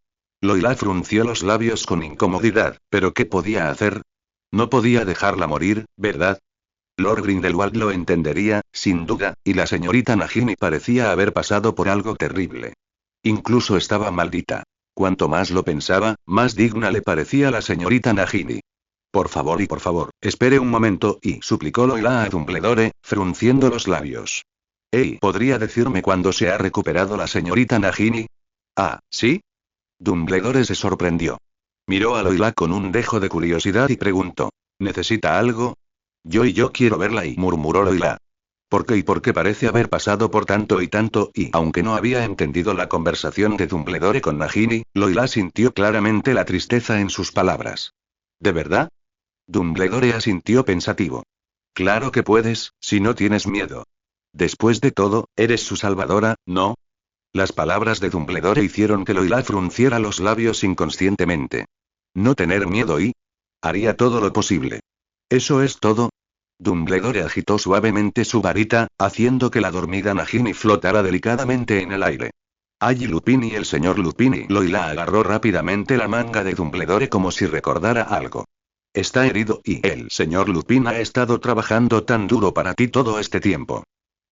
Loila frunció los labios con incomodidad, pero ¿qué podía hacer? No podía dejarla morir, ¿verdad? Lord Grindelwald lo entendería, sin duda, y la señorita Nagini parecía haber pasado por algo terrible. Incluso estaba maldita. Cuanto más lo pensaba, más digna le parecía la señorita Nagini. Por favor, espere un momento, y suplicó Loila a Dumbledore, frunciendo los labios. ¿Podría decirme cuándo se ha recuperado la señorita Nagini? Ah, ¿sí? Dumbledore se sorprendió. Miró a Loila con un dejo de curiosidad y preguntó. ¿Necesita algo? Yo quiero verla, murmuró Loila. ¿Por qué? Porque parece haber pasado por tanto, y aunque no había entendido la conversación de Dumbledore con Nagini, Loila sintió claramente la tristeza en sus palabras. ¿De verdad? Dumbledore asintió pensativo. Claro que puedes, si no tienes miedo. Después de todo, eres su salvadora, ¿no? Las palabras de Dumbledore hicieron que Loila frunciera los labios inconscientemente. No tener miedo y... haría todo lo posible. ¿Eso es todo? Dumbledore agitó suavemente su varita, haciendo que la dormida Nagini flotara delicadamente en el aire. Allí Lupin y el señor Lupin, y Loila agarró rápidamente la manga de Dumbledore como si recordara algo. Está herido, y el señor Lupin ha estado trabajando tan duro para ti todo este tiempo.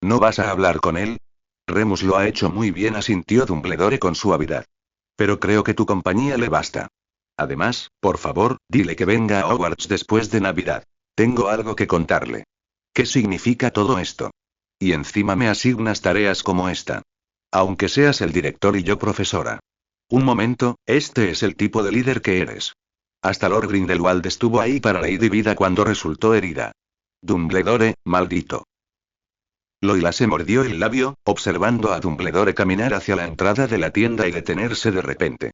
¿No vas a hablar con él? Remus lo ha hecho muy bien, asintió Dumbledore con suavidad. Pero creo que tu compañía le basta. Además, por favor, dile que venga a Hogwarts después de Navidad. Tengo algo que contarle. ¿Qué significa todo esto? Y encima me asignas tareas como esta. Aunque seas el director y yo profesora. Un momento, este es el tipo de líder que eres. Hasta Lord Grindelwald estuvo ahí para Lady Vida cuando resultó herida. Dumbledore, maldito. Loila se mordió el labio, observando a Dumbledore caminar hacia la entrada de la tienda y detenerse de repente.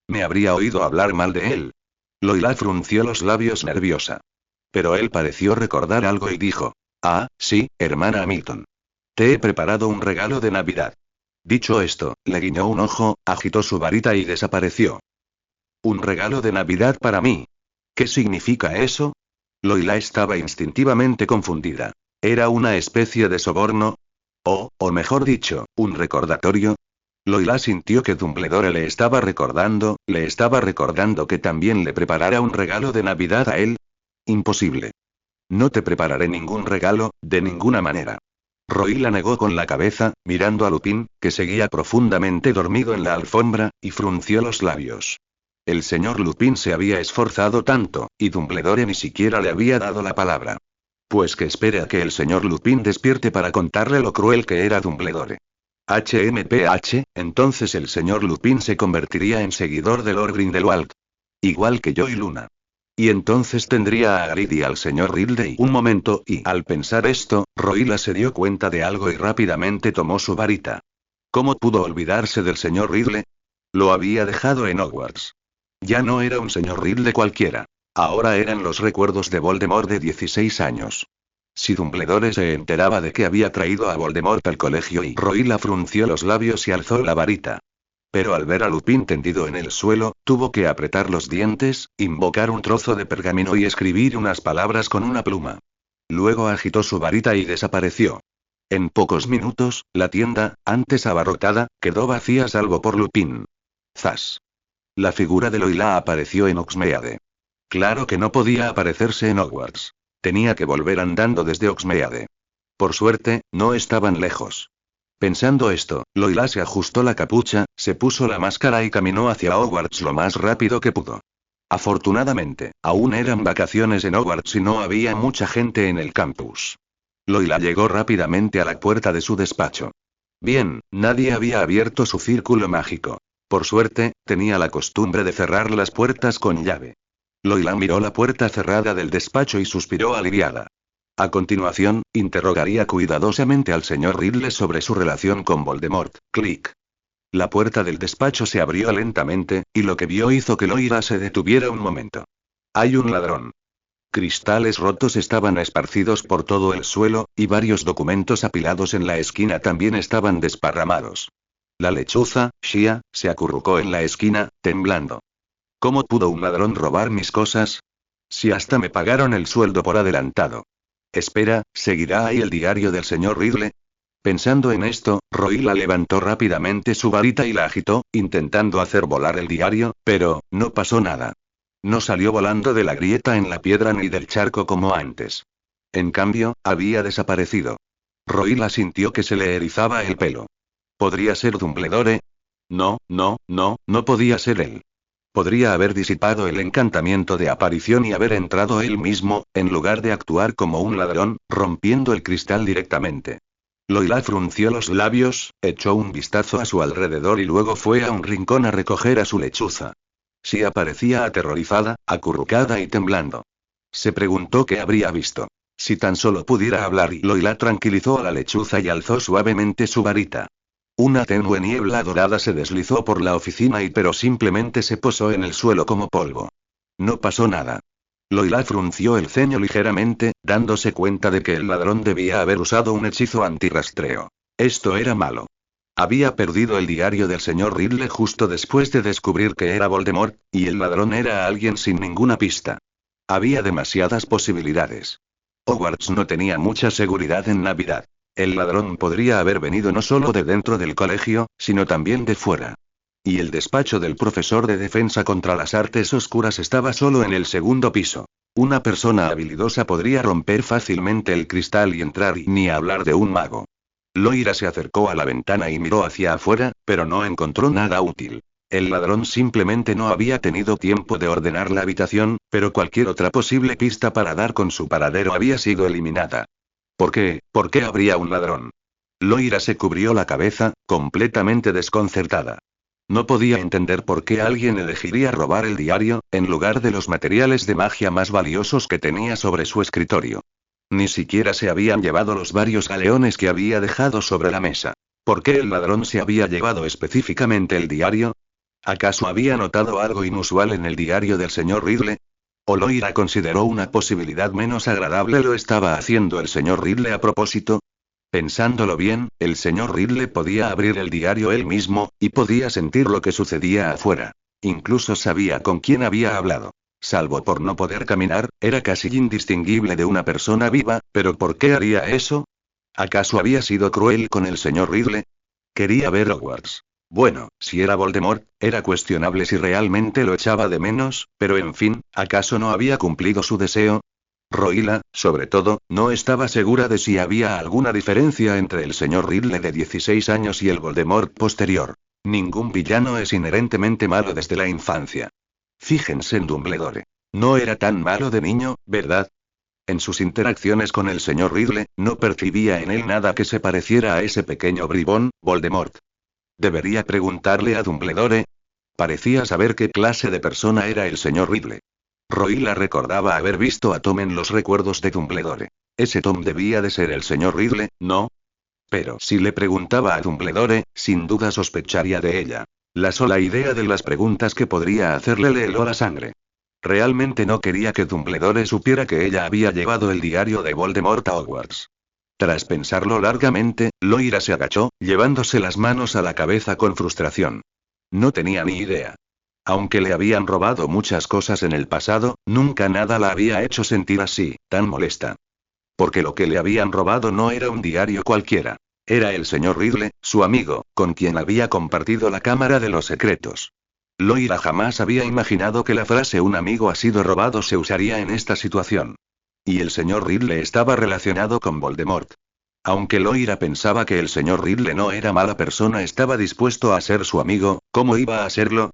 Me habría oído hablar mal de él. Loila frunció los labios nerviosa. Pero él pareció recordar algo y dijo. Ah, sí, hermana Hamilton. Te he preparado un regalo de Navidad. Dicho esto, le guiñó un ojo, agitó su varita y desapareció. Un regalo de Navidad para mí. ¿Qué significa eso? Loila estaba instintivamente confundida. ¿Era una especie de soborno? O mejor dicho, un recordatorio. Loila sintió que Dumbledore le estaba recordando que también le preparara un regalo de Navidad a él. Imposible. No te prepararé ningún regalo, de ninguna manera. Roila negó con la cabeza, mirando a Lupin, que seguía profundamente dormido en la alfombra, y frunció los labios. El señor Lupin se había esforzado tanto, y Dumbledore ni siquiera le había dado la palabra. Pues que espere a que el señor Lupin despierte para contarle lo cruel que era Dumbledore. HMPH, entonces el señor Lupin se convertiría en seguidor de Lord Grindelwald. Igual que yo y Luna. Y entonces tendría a Hagrid y al señor Ridley un momento, y al pensar esto, Roila se dio cuenta de algo y rápidamente tomó su varita. ¿Cómo pudo olvidarse del señor Ridley? Lo había dejado en Hogwarts. Ya no era un señor Ridley cualquiera. Ahora eran los recuerdos de Voldemort de 16 años. Si Dumbledore se enteraba de que había traído a Voldemort al colegio y Roila frunció los labios y alzó la varita. Pero al ver a Lupin tendido en el suelo, tuvo que apretar los dientes, invocar un trozo de pergamino y escribir unas palabras con una pluma. Luego agitó su varita y desapareció. En pocos minutos, la tienda, antes abarrotada, quedó vacía salvo por Lupin. ¡Zas! La figura de Loila apareció en Hogsmeade. Claro que no podía aparecerse en Hogwarts. Tenía que volver andando desde Hogsmeade. Por suerte, no estaban lejos. Pensando esto, Loila se ajustó la capucha, se puso la máscara y caminó hacia Hogwarts lo más rápido que pudo. Afortunadamente, aún eran vacaciones en Hogwarts y no había mucha gente en el campus. Loila llegó rápidamente a la puerta de su despacho. Bien, nadie había abierto su círculo mágico. Por suerte, tenía la costumbre de cerrar las puertas con llave. Loila miró la puerta cerrada del despacho y suspiró aliviada. A continuación, interrogaría cuidadosamente al señor Ridley sobre su relación con Voldemort. Clic. La puerta del despacho se abrió lentamente, y lo que vio hizo que Loila se detuviera un momento. Hay un ladrón. Cristales rotos estaban esparcidos por todo el suelo, y varios documentos apilados en la esquina también estaban desparramados. La lechuza, Shia, se acurrucó en la esquina, temblando. ¿Cómo pudo un ladrón robar mis cosas? Si hasta me pagaron el sueldo por adelantado. Espera, ¿seguirá ahí el diario del señor Ridley? Pensando en esto, Roila levantó rápidamente su varita y la agitó, intentando hacer volar el diario, pero no pasó nada. No salió volando de la grieta en la piedra ni del charco como antes. En cambio, había desaparecido. Roila sintió que se le erizaba el pelo. ¿Podría ser Dumbledore? No podía ser él. Podría haber disipado el encantamiento de aparición y haber entrado él mismo, en lugar de actuar como un ladrón, rompiendo el cristal directamente. Loila frunció los labios, echó un vistazo a su alrededor y luego fue a un rincón a recoger a su lechuza. Sí aparecía aterrorizada, acurrucada y temblando. Se preguntó qué habría visto. Si tan solo pudiera hablar, y Loila tranquilizó a la lechuza y alzó suavemente su varita. Una tenue niebla dorada se deslizó por la oficina pero simplemente se posó en el suelo como polvo. No pasó nada. Loila frunció el ceño ligeramente, dándose cuenta de que el ladrón debía haber usado un hechizo antirrastreo. Esto era malo. Había perdido el diario del señor Ridley justo después de descubrir que era Voldemort, y el ladrón era alguien sin ninguna pista. Había demasiadas posibilidades. Hogwarts no tenía mucha seguridad en Navidad. El ladrón podría haber venido no solo de dentro del colegio, sino también de fuera. Y el despacho del profesor de defensa contra las artes oscuras estaba solo en el segundo piso. Una persona habilidosa podría romper fácilmente el cristal y entrar, y ni hablar de un mago. Loira se acercó a la ventana y miró hacia afuera, pero no encontró nada útil. El ladrón simplemente no había tenido tiempo de ordenar la habitación, pero cualquier otra posible pista para dar con su paradero había sido eliminada. ¿Por qué? ¿Por qué habría un ladrón? Loira se cubrió la cabeza, completamente desconcertada. No podía entender por qué alguien elegiría robar el diario, en lugar de los materiales de magia más valiosos que tenía sobre su escritorio. Ni siquiera se habían llevado los varios galeones que había dejado sobre la mesa. ¿Por qué el ladrón se había llevado específicamente el diario? ¿Acaso había notado algo inusual en el diario del señor Ridley? ¿O Loira consideró una posibilidad menos agradable? ¿Lo estaba haciendo el señor Ridley a propósito? Pensándolo bien, el señor Riddle podía abrir el diario él mismo, y podía sentir lo que sucedía afuera. Incluso sabía con quién había hablado. Salvo por no poder caminar, era casi indistinguible de una persona viva, pero ¿por qué haría eso? ¿Acaso había sido cruel con el señor Riddle? Quería ver Hogwarts. Bueno, si era Voldemort, era cuestionable si realmente lo echaba de menos, pero en fin, ¿acaso no había cumplido su deseo? Roila, sobre todo, no estaba segura de si había alguna diferencia entre el señor Riddle de 16 años y el Voldemort posterior. Ningún villano es inherentemente malo desde la infancia. Fíjense en Dumbledore. No era tan malo de niño, ¿verdad? En sus interacciones con el señor Riddle, no percibía en él nada que se pareciera a ese pequeño bribón, Voldemort. ¿Debería preguntarle a Dumbledore? Parecía saber qué clase de persona era el señor Riddle. Roila recordaba haber visto a Tom en los recuerdos de Dumbledore. Ese Tom debía de ser el señor Riddle, ¿no? Pero si le preguntaba a Dumbledore, sin duda sospecharía de ella. La sola idea de las preguntas que podría hacerle le heló la sangre. Realmente no quería que Dumbledore supiera que ella había llevado el diario de Voldemort a Hogwarts. Tras pensarlo largamente, Loira se agachó, llevándose las manos a la cabeza con frustración. No tenía ni idea. Aunque le habían robado muchas cosas en el pasado, nunca nada la había hecho sentir así, tan molesta. Porque lo que le habían robado no era un diario cualquiera. Era el señor Riddle, su amigo, con quien había compartido la Cámara de los Secretos. Loira jamás había imaginado que la frase "un amigo ha sido robado" se usaría en esta situación. Y el señor Riddle estaba relacionado con Voldemort. Aunque Loira pensaba que el señor Riddle no era mala persona, estaba dispuesto a ser su amigo, ¿cómo iba a serlo?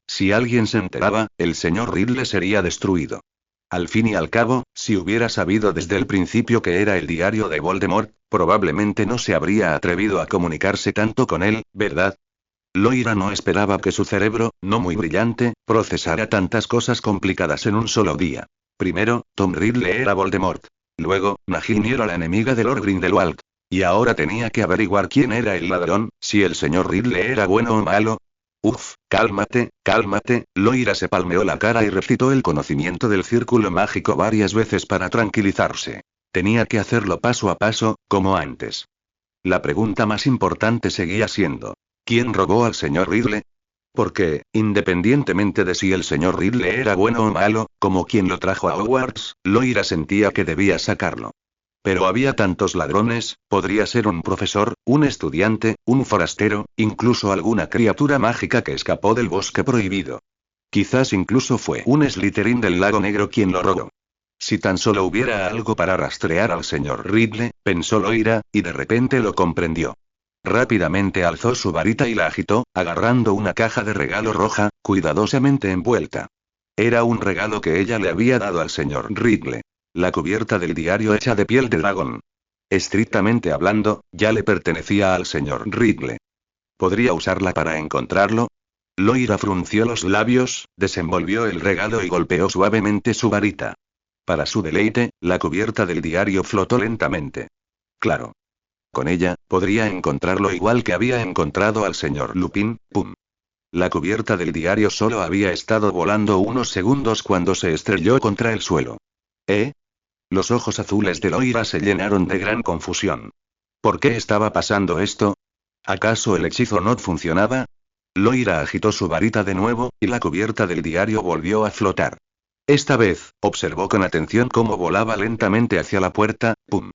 Si alguien se enteraba, el señor Riddle sería destruido. Al fin y al cabo, si hubiera sabido desde el principio que era el diario de Voldemort, probablemente no se habría atrevido a comunicarse tanto con él, ¿verdad? Loira no esperaba que su cerebro, no muy brillante, procesara tantas cosas complicadas en un solo día. Primero, Tom Riddle era Voldemort. Luego, Nagini era la enemiga de Lord Grindelwald. Y ahora tenía que averiguar quién era el ladrón, si el señor Riddle era bueno o malo. Uf, cálmate, cálmate. Loira se palmeó la cara y recitó el conocimiento del círculo mágico varias veces para tranquilizarse. Tenía que hacerlo paso a paso, como antes. La pregunta más importante seguía siendo: ¿quién robó al señor Riddle? Porque, independientemente de si el señor Riddle era bueno o malo, como quien lo trajo a Hogwarts, Loira sentía que debía sacarlo. Pero había tantos ladrones, podría ser un profesor, un estudiante, un forastero, incluso alguna criatura mágica que escapó del bosque prohibido. Quizás incluso fue un Slytherin del Lago Negro quien lo robó. Si tan solo hubiera algo para rastrear al señor Riddle, pensó Loira, y de repente lo comprendió. Rápidamente alzó su varita y la agitó, agarrando una caja de regalo roja, cuidadosamente envuelta. Era un regalo que ella le había dado al señor Riddle. La cubierta del diario hecha de piel de dragón. Estrictamente hablando, ya le pertenecía al señor Riddle. ¿Podría usarla para encontrarlo? Loira frunció los labios, desenvolvió el regalo y golpeó suavemente su varita. Para su deleite, la cubierta del diario flotó lentamente. Claro. Con ella, podría encontrarlo igual que había encontrado al señor Lupin. ¡Pum! La cubierta del diario solo había estado volando unos segundos cuando se estrelló contra el suelo. ¿Eh? Los ojos azules de Loira se llenaron de gran confusión. ¿Por qué estaba pasando esto? ¿Acaso el hechizo no funcionaba? Loira agitó su varita de nuevo, y la cubierta del diario volvió a flotar. Esta vez, observó con atención cómo volaba lentamente hacia la puerta. ¡Pum!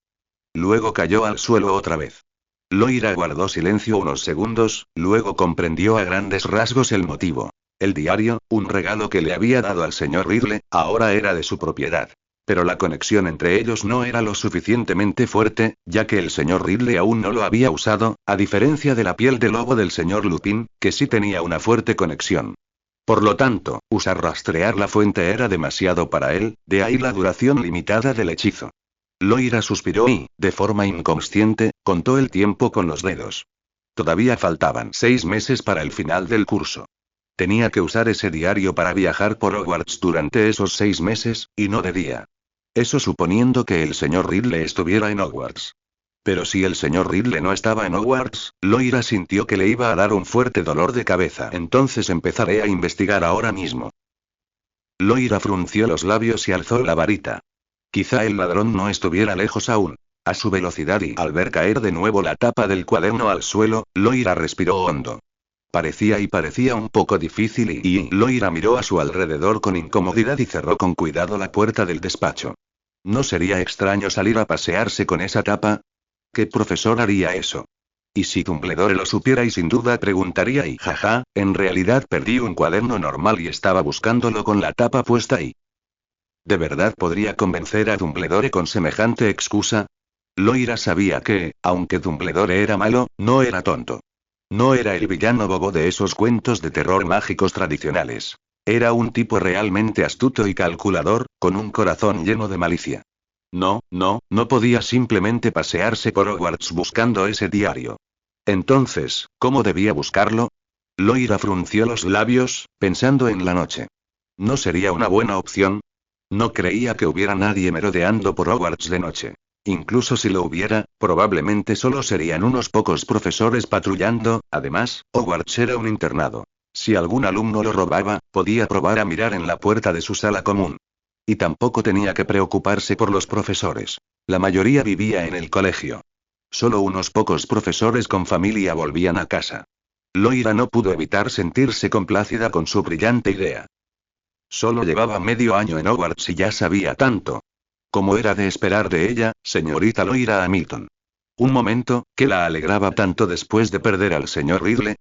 Luego cayó al suelo otra vez. Loira guardó silencio unos segundos, luego comprendió a grandes rasgos el motivo. El diario, un regalo que le había dado al señor Riddle, ahora era de su propiedad. Pero la conexión entre ellos no era lo suficientemente fuerte, ya que el señor Riddle aún no lo había usado, a diferencia de la piel de lobo del señor Lupin, que sí tenía una fuerte conexión. Por lo tanto, rastrear la fuente era demasiado para él, de ahí la duración limitada del hechizo. Loira suspiró y, de forma inconsciente, contó el tiempo con los dedos. Todavía faltaban 6 meses para el final del curso. Tenía que usar ese diario para viajar por Hogwarts durante esos 6 meses, y no de día. Eso suponiendo que el señor Riddle estuviera en Hogwarts. Pero si el señor Riddle no estaba en Hogwarts, Loira sintió que le iba a dar un fuerte dolor de cabeza. Entonces empezaré a investigar ahora mismo. Loira frunció los labios y alzó la varita. Quizá el ladrón no estuviera lejos aún. A su velocidad y al ver caer de nuevo la tapa del cuaderno al suelo, Loira respiró hondo. Parecía un poco difícil y Loira miró a su alrededor con incomodidad y cerró con cuidado la puerta del despacho. ¿No sería extraño salir a pasearse con esa tapa? ¿Qué profesor haría eso? Y si Dumbledore lo supiera y sin duda preguntaría y jaja, en realidad perdí un cuaderno normal y estaba buscándolo con la tapa puesta y... ¿De verdad podría convencer a Dumbledore con semejante excusa? Loira sabía que, aunque Dumbledore era malo, no era tonto. No era el villano bobo de esos cuentos de terror mágicos tradicionales. Era un tipo realmente astuto y calculador, con un corazón lleno de malicia. No podía simplemente pasearse por Hogwarts buscando ese diario. Entonces, ¿cómo debía buscarlo? Loira frunció los labios, pensando en la noche. ¿No sería una buena opción? No creía que hubiera nadie merodeando por Hogwarts de noche. Incluso si lo hubiera, probablemente solo serían unos pocos profesores patrullando. Además, Hogwarts era un internado. Si algún alumno lo robaba, podía probar a mirar en la puerta de su sala común. Y tampoco tenía que preocuparse por los profesores. La mayoría vivía en el colegio. Solo unos pocos profesores con familia volvían a casa. Loira no pudo evitar sentirse complácida con su brillante idea. Solo llevaba medio año en Hogwarts y ya sabía tanto. Como era de esperar de ella, señorita Loira Hamilton. Un momento, ¿qué la alegraba tanto después de perder al señor Ridley?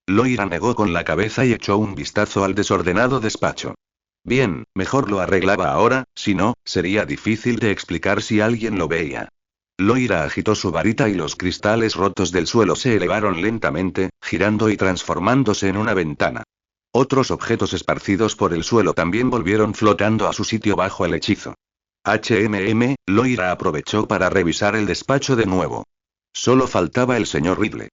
Loira negó con la cabeza y echó un vistazo al desordenado despacho. Bien, mejor lo arreglaba ahora, si no, sería difícil de explicar si alguien lo veía. Loira agitó su varita y los cristales rotos del suelo se elevaron lentamente, girando y transformándose en una ventana. Otros objetos esparcidos por el suelo también volvieron flotando a su sitio bajo el hechizo. Loira aprovechó para revisar el despacho de nuevo. Solo faltaba el señor Ridley.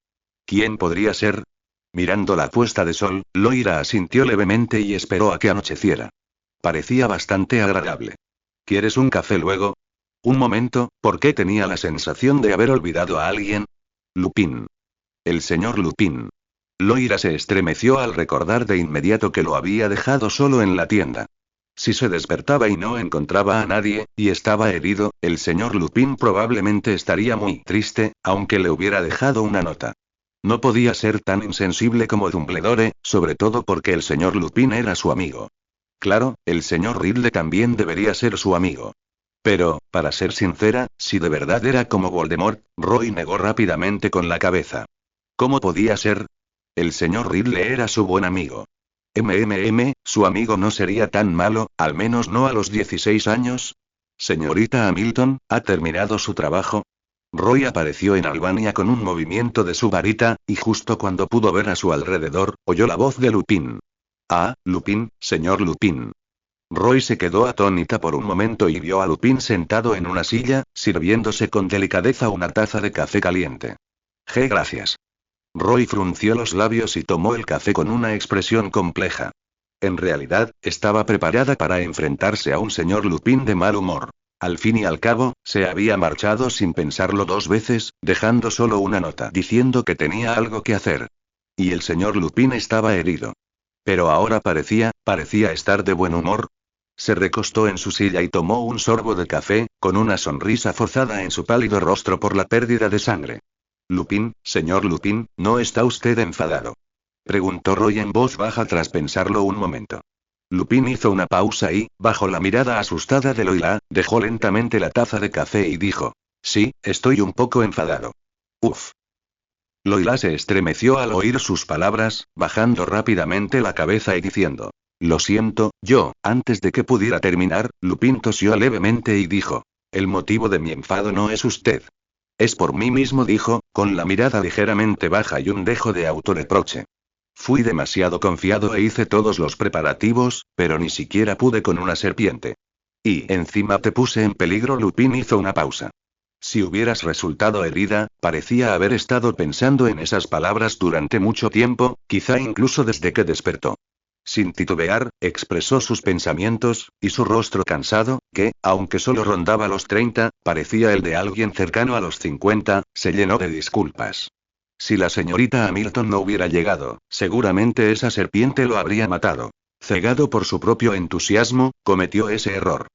¿Quién podría ser? Mirando la puesta de sol, Loira asintió levemente y esperó a que anocheciera. Parecía bastante agradable. ¿Quieres un café luego? Un momento, ¿por qué tenía la sensación de haber olvidado a alguien? Lupin. El señor Lupin. Loira se estremeció al recordar de inmediato que lo había dejado solo en la tienda. Si se despertaba y no encontraba a nadie, y estaba herido, el señor Lupin probablemente estaría muy triste, aunque le hubiera dejado una nota. No podía ser tan insensible como Dumbledore, sobre todo porque el señor Lupin era su amigo. Claro, el señor Ridley también debería ser su amigo. Pero, para ser sincera, si de verdad era como Voldemort, Roy negó rápidamente con la cabeza. ¿Cómo podía ser? El señor Ridley era su buen amigo. Su amigo no sería tan malo, al menos no a los 16 años. Señorita Hamilton, ¿ha terminado su trabajo? Roy apareció en Albania con un movimiento de su varita, y justo cuando pudo ver a su alrededor, oyó la voz de Lupin. Ah, Lupin, señor Lupin. Roy se quedó atónita por un momento y vio a Lupin sentado en una silla, sirviéndose con delicadeza una taza de café caliente. Gracias. Roy frunció los labios y tomó el café con una expresión compleja. En realidad, estaba preparada para enfrentarse a un señor Lupin de mal humor. Al fin y al cabo, se había marchado sin pensarlo dos veces, dejando solo una nota diciendo que tenía algo que hacer. Y el señor Lupin estaba herido. Pero ahora parecía estar de buen humor. Se recostó en su silla y tomó un sorbo de café, con una sonrisa forzada en su pálido rostro por la pérdida de sangre. Lupin, señor Lupin, ¿no está usted enfadado? Preguntó Roy en voz baja tras pensarlo un momento. Lupin hizo una pausa y, bajo la mirada asustada de Loira, dejó lentamente la taza de café y dijo: Sí, estoy un poco enfadado. Uf. Loira se estremeció al oír sus palabras, bajando rápidamente la cabeza y diciendo: Lo siento, antes de que pudiera terminar, Lupin tosió levemente y dijo: El motivo de mi enfado no es usted. Es por mí mismo, dijo, con la mirada ligeramente baja y un dejo de autorreproche. Fui demasiado confiado e hice todos los preparativos, pero ni siquiera pude con una serpiente. Y encima te puse en peligro. Lupin hizo una pausa. Si hubieras resultado herida, parecía haber estado pensando en esas palabras durante mucho tiempo, quizá incluso desde que despertó. Sin titubear, expresó sus pensamientos, y su rostro cansado, que, aunque solo rondaba los 30, parecía el de alguien cercano a los 50, se llenó de disculpas. Si la señorita Hamilton no hubiera llegado, seguramente esa serpiente lo habría matado. Cegado por su propio entusiasmo, cometió ese error.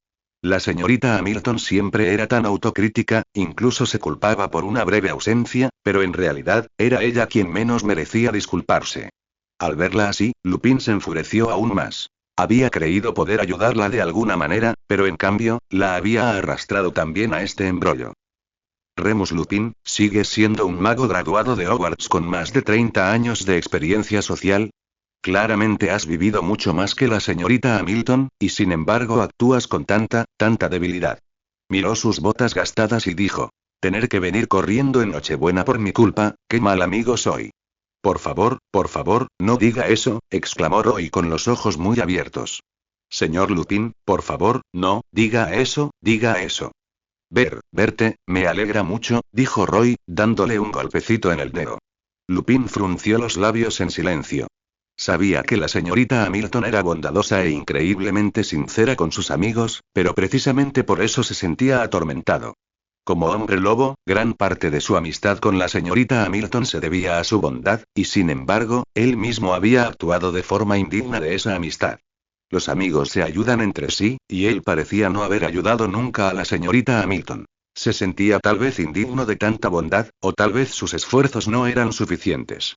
La señorita Hamilton siempre era tan autocrítica, incluso se culpaba por una breve ausencia, pero en realidad, era ella quien menos merecía disculparse. Al verla así, Lupin se enfureció aún más. Había creído poder ayudarla de alguna manera, pero en cambio, la había arrastrado también a este embrollo. Remus Lupin, ¿sigues siendo un mago graduado de Hogwarts con más de 30 años de experiencia social? Claramente has vivido mucho más que la señorita Hamilton, y sin embargo actúas con tanta debilidad. Miró sus botas gastadas y dijo: tener que venir corriendo en Nochebuena por mi culpa, qué mal amigo soy. Por favor, no diga eso, exclamó Roy con los ojos muy abiertos. Señor Lupin, por favor, no, diga eso, diga eso. Verte, me alegra mucho, dijo Roy, dándole un golpecito en el dedo. Lupin frunció los labios en silencio. Sabía que la señorita Hamilton era bondadosa e increíblemente sincera con sus amigos, pero precisamente por eso se sentía atormentado. Como hombre lobo, gran parte de su amistad con la señorita Hamilton se debía a su bondad, y sin embargo, él mismo había actuado de forma indigna de esa amistad. Los amigos se ayudan entre sí, y él parecía no haber ayudado nunca a la señorita Hamilton. Se sentía tal vez indigno de tanta bondad, o tal vez sus esfuerzos no eran suficientes.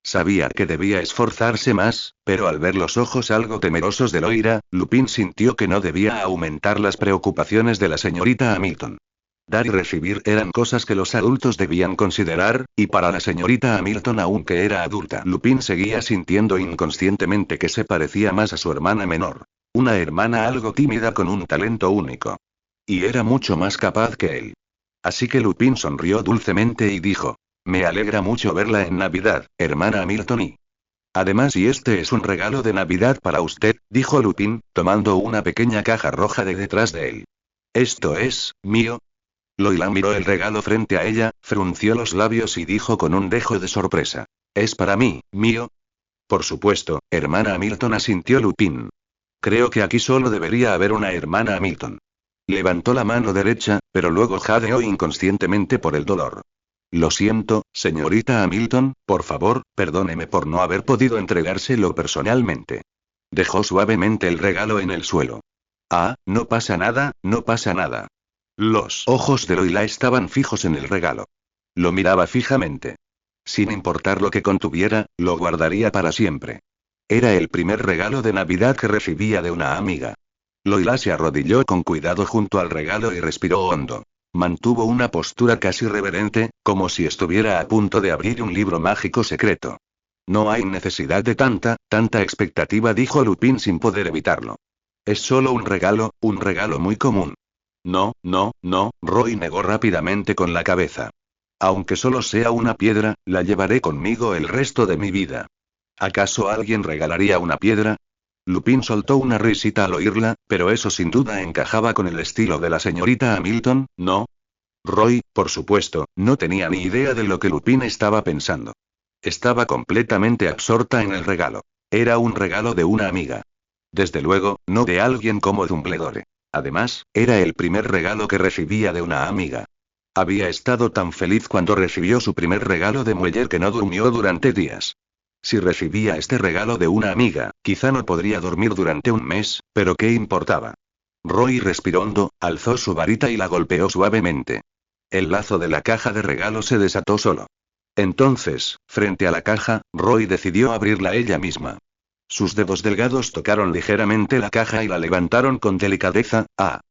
Sabía que debía esforzarse más, pero al ver los ojos algo temerosos de Loira, Lupin sintió que no debía aumentar las preocupaciones de la señorita Hamilton. Dar y recibir eran cosas que los adultos debían considerar, y para la señorita Hamilton, aunque era adulta, Lupin seguía sintiendo inconscientemente que se parecía más a su hermana menor. Una hermana algo tímida con un talento único. Y era mucho más capaz que él. Así que Lupin sonrió dulcemente y dijo: me alegra mucho verla en Navidad, hermana Hamilton y... Además, y este es un regalo de Navidad para usted, dijo Lupin, tomando una pequeña caja roja de detrás de él. ¿Esto es mío? Loila miró el regalo frente a ella, frunció los labios y dijo con un dejo de sorpresa: ¿es para mí, mío? Por supuesto, hermana Hamilton, asintió Lupin. Creo que aquí solo debería haber una hermana Hamilton. Levantó la mano derecha, pero luego jadeó inconscientemente por el dolor. Lo siento, señorita Hamilton, por favor, perdóneme por no haber podido entregárselo personalmente. Dejó suavemente el regalo en el suelo. Ah, no pasa nada, no pasa nada. Los ojos de Loila estaban fijos en el regalo. Lo miraba fijamente. Sin importar lo que contuviera, lo guardaría para siempre. Era el primer regalo de Navidad que recibía de una amiga. Loila se arrodilló con cuidado junto al regalo y respiró hondo. Mantuvo una postura casi reverente, como si estuviera a punto de abrir un libro mágico secreto. No hay necesidad de tanta expectativa, dijo Lupin sin poder evitarlo. Es solo un regalo muy común. No, Roy negó rápidamente con la cabeza. Aunque solo sea una piedra, la llevaré conmigo el resto de mi vida. ¿Acaso alguien regalaría una piedra? Lupin soltó una risita al oírla, pero eso sin duda encajaba con el estilo de la señorita Hamilton, ¿no? Roy, por supuesto, no tenía ni idea de lo que Lupin estaba pensando. Estaba completamente absorta en el regalo. Era un regalo de una amiga. Desde luego, no de alguien como Dumbledore. Además, era el primer regalo que recibía de una amiga. Había estado tan feliz cuando recibió su primer regalo de Mueller que no durmió durante días. Si recibía este regalo de una amiga, quizá no podría dormir durante un mes, pero ¿qué importaba? Roy respiró hondo, alzó su varita y la golpeó suavemente. El lazo de la caja de regalo se desató solo. Entonces, frente a la caja, Roy decidió abrirla ella misma. Sus dedos delgados tocaron ligeramente la caja y la levantaron con delicadeza. ¡Ah!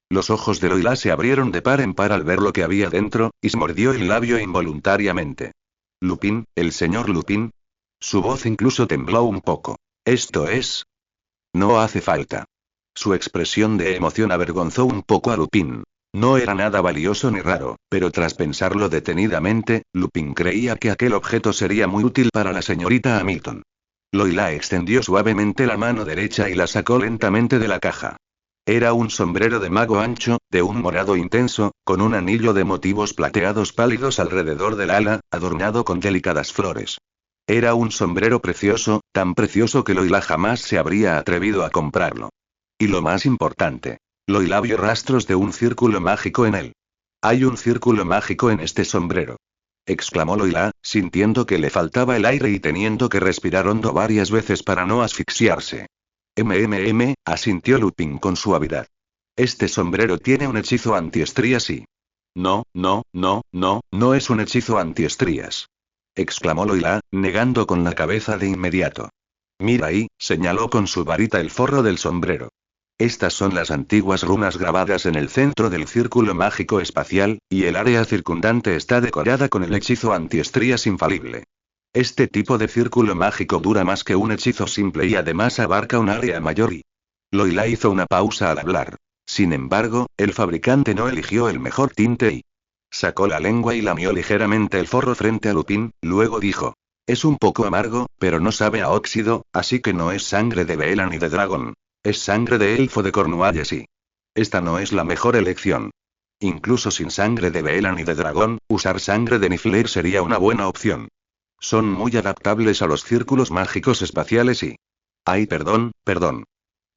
Los ojos de Loila se abrieron de par en par al ver lo que había dentro, y se mordió el labio involuntariamente. Lupin, el señor Lupin. Su voz incluso tembló un poco. ¿Esto es? No hace falta. Su expresión de emoción avergonzó un poco a Lupin. No era nada valioso ni raro, pero tras pensarlo detenidamente, Lupin creía que aquel objeto sería muy útil para la señorita Hamilton. Loila extendió suavemente la mano derecha y la sacó lentamente de la caja. Era un sombrero de mago ancho, de un morado intenso, con un anillo de motivos plateados pálidos alrededor del ala, adornado con delicadas flores. Era un sombrero precioso, tan precioso que Loila jamás se habría atrevido a comprarlo. Y lo más importante, Loila vio rastros de un círculo mágico en él. Hay un círculo mágico en este sombrero, exclamó Loila, sintiendo que le faltaba el aire y teniendo que respirar hondo varias veces para no asfixiarse. Asintió Lupin con suavidad. Este sombrero tiene un hechizo antiestrías y... No, no, no, no, no es un hechizo antiestrías. Exclamó Loila, negando con la cabeza de inmediato. Mira ahí, señaló con su varita el forro del sombrero. Estas son las antiguas runas grabadas en el centro del círculo mágico espacial, y el área circundante está decorada con el hechizo antiestrías infalible. Este tipo de círculo mágico dura más que un hechizo simple y además abarca un área mayor y... Loila hizo una pausa al hablar. Sin embargo, el fabricante no eligió el mejor tinte y... Sacó la lengua y lamió ligeramente el forro frente a Lupin, luego dijo. Es un poco amargo, pero no sabe a óxido, así que no es sangre de Vela ni de dragón. Es sangre de elfo de Cornualles y... Esta no es la mejor elección. Incluso sin sangre de Vela ni de dragón, usar sangre de Niffler sería una buena opción. Son muy adaptables a los círculos mágicos espaciales y... Ay, perdón, perdón.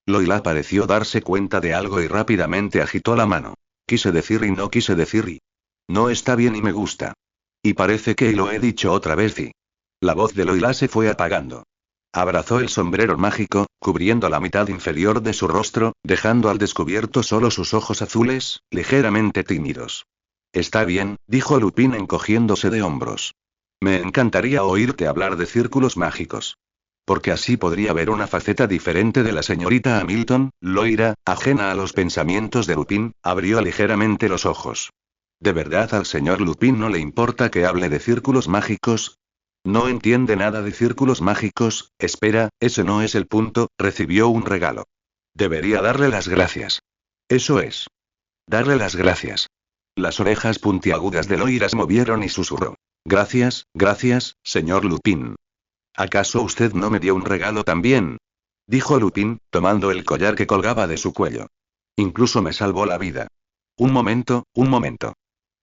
Loila pareció darse cuenta de algo y rápidamente agitó la mano. Quise decir y no quise decir y... No está bien y me gusta. Y parece que lo he dicho otra vez y... La voz de Loila se fue apagando. Abrazó el sombrero mágico, cubriendo la mitad inferior de su rostro, dejando al descubierto solo sus ojos azules, ligeramente tímidos. Está bien, dijo Lupin encogiéndose de hombros. Me encantaría oírte hablar de círculos mágicos. Porque así podría ver una faceta diferente de la señorita Hamilton. Loira, ajena a los pensamientos de Lupin, abrió ligeramente los ojos. ¿De verdad al señor Lupin no le importa que hable de círculos mágicos? No entiende nada de círculos mágicos. Espera, ese no es el punto, recibió un regalo. Debería darle las gracias. Eso es. Darle las gracias. Las orejas puntiagudas de Loira se movieron y susurró. Gracias, gracias, señor Lupin. ¿Acaso usted no me dio un regalo también? Dijo Lupin, tomando el collar que colgaba de su cuello. Incluso me salvó la vida. Un momento, un momento.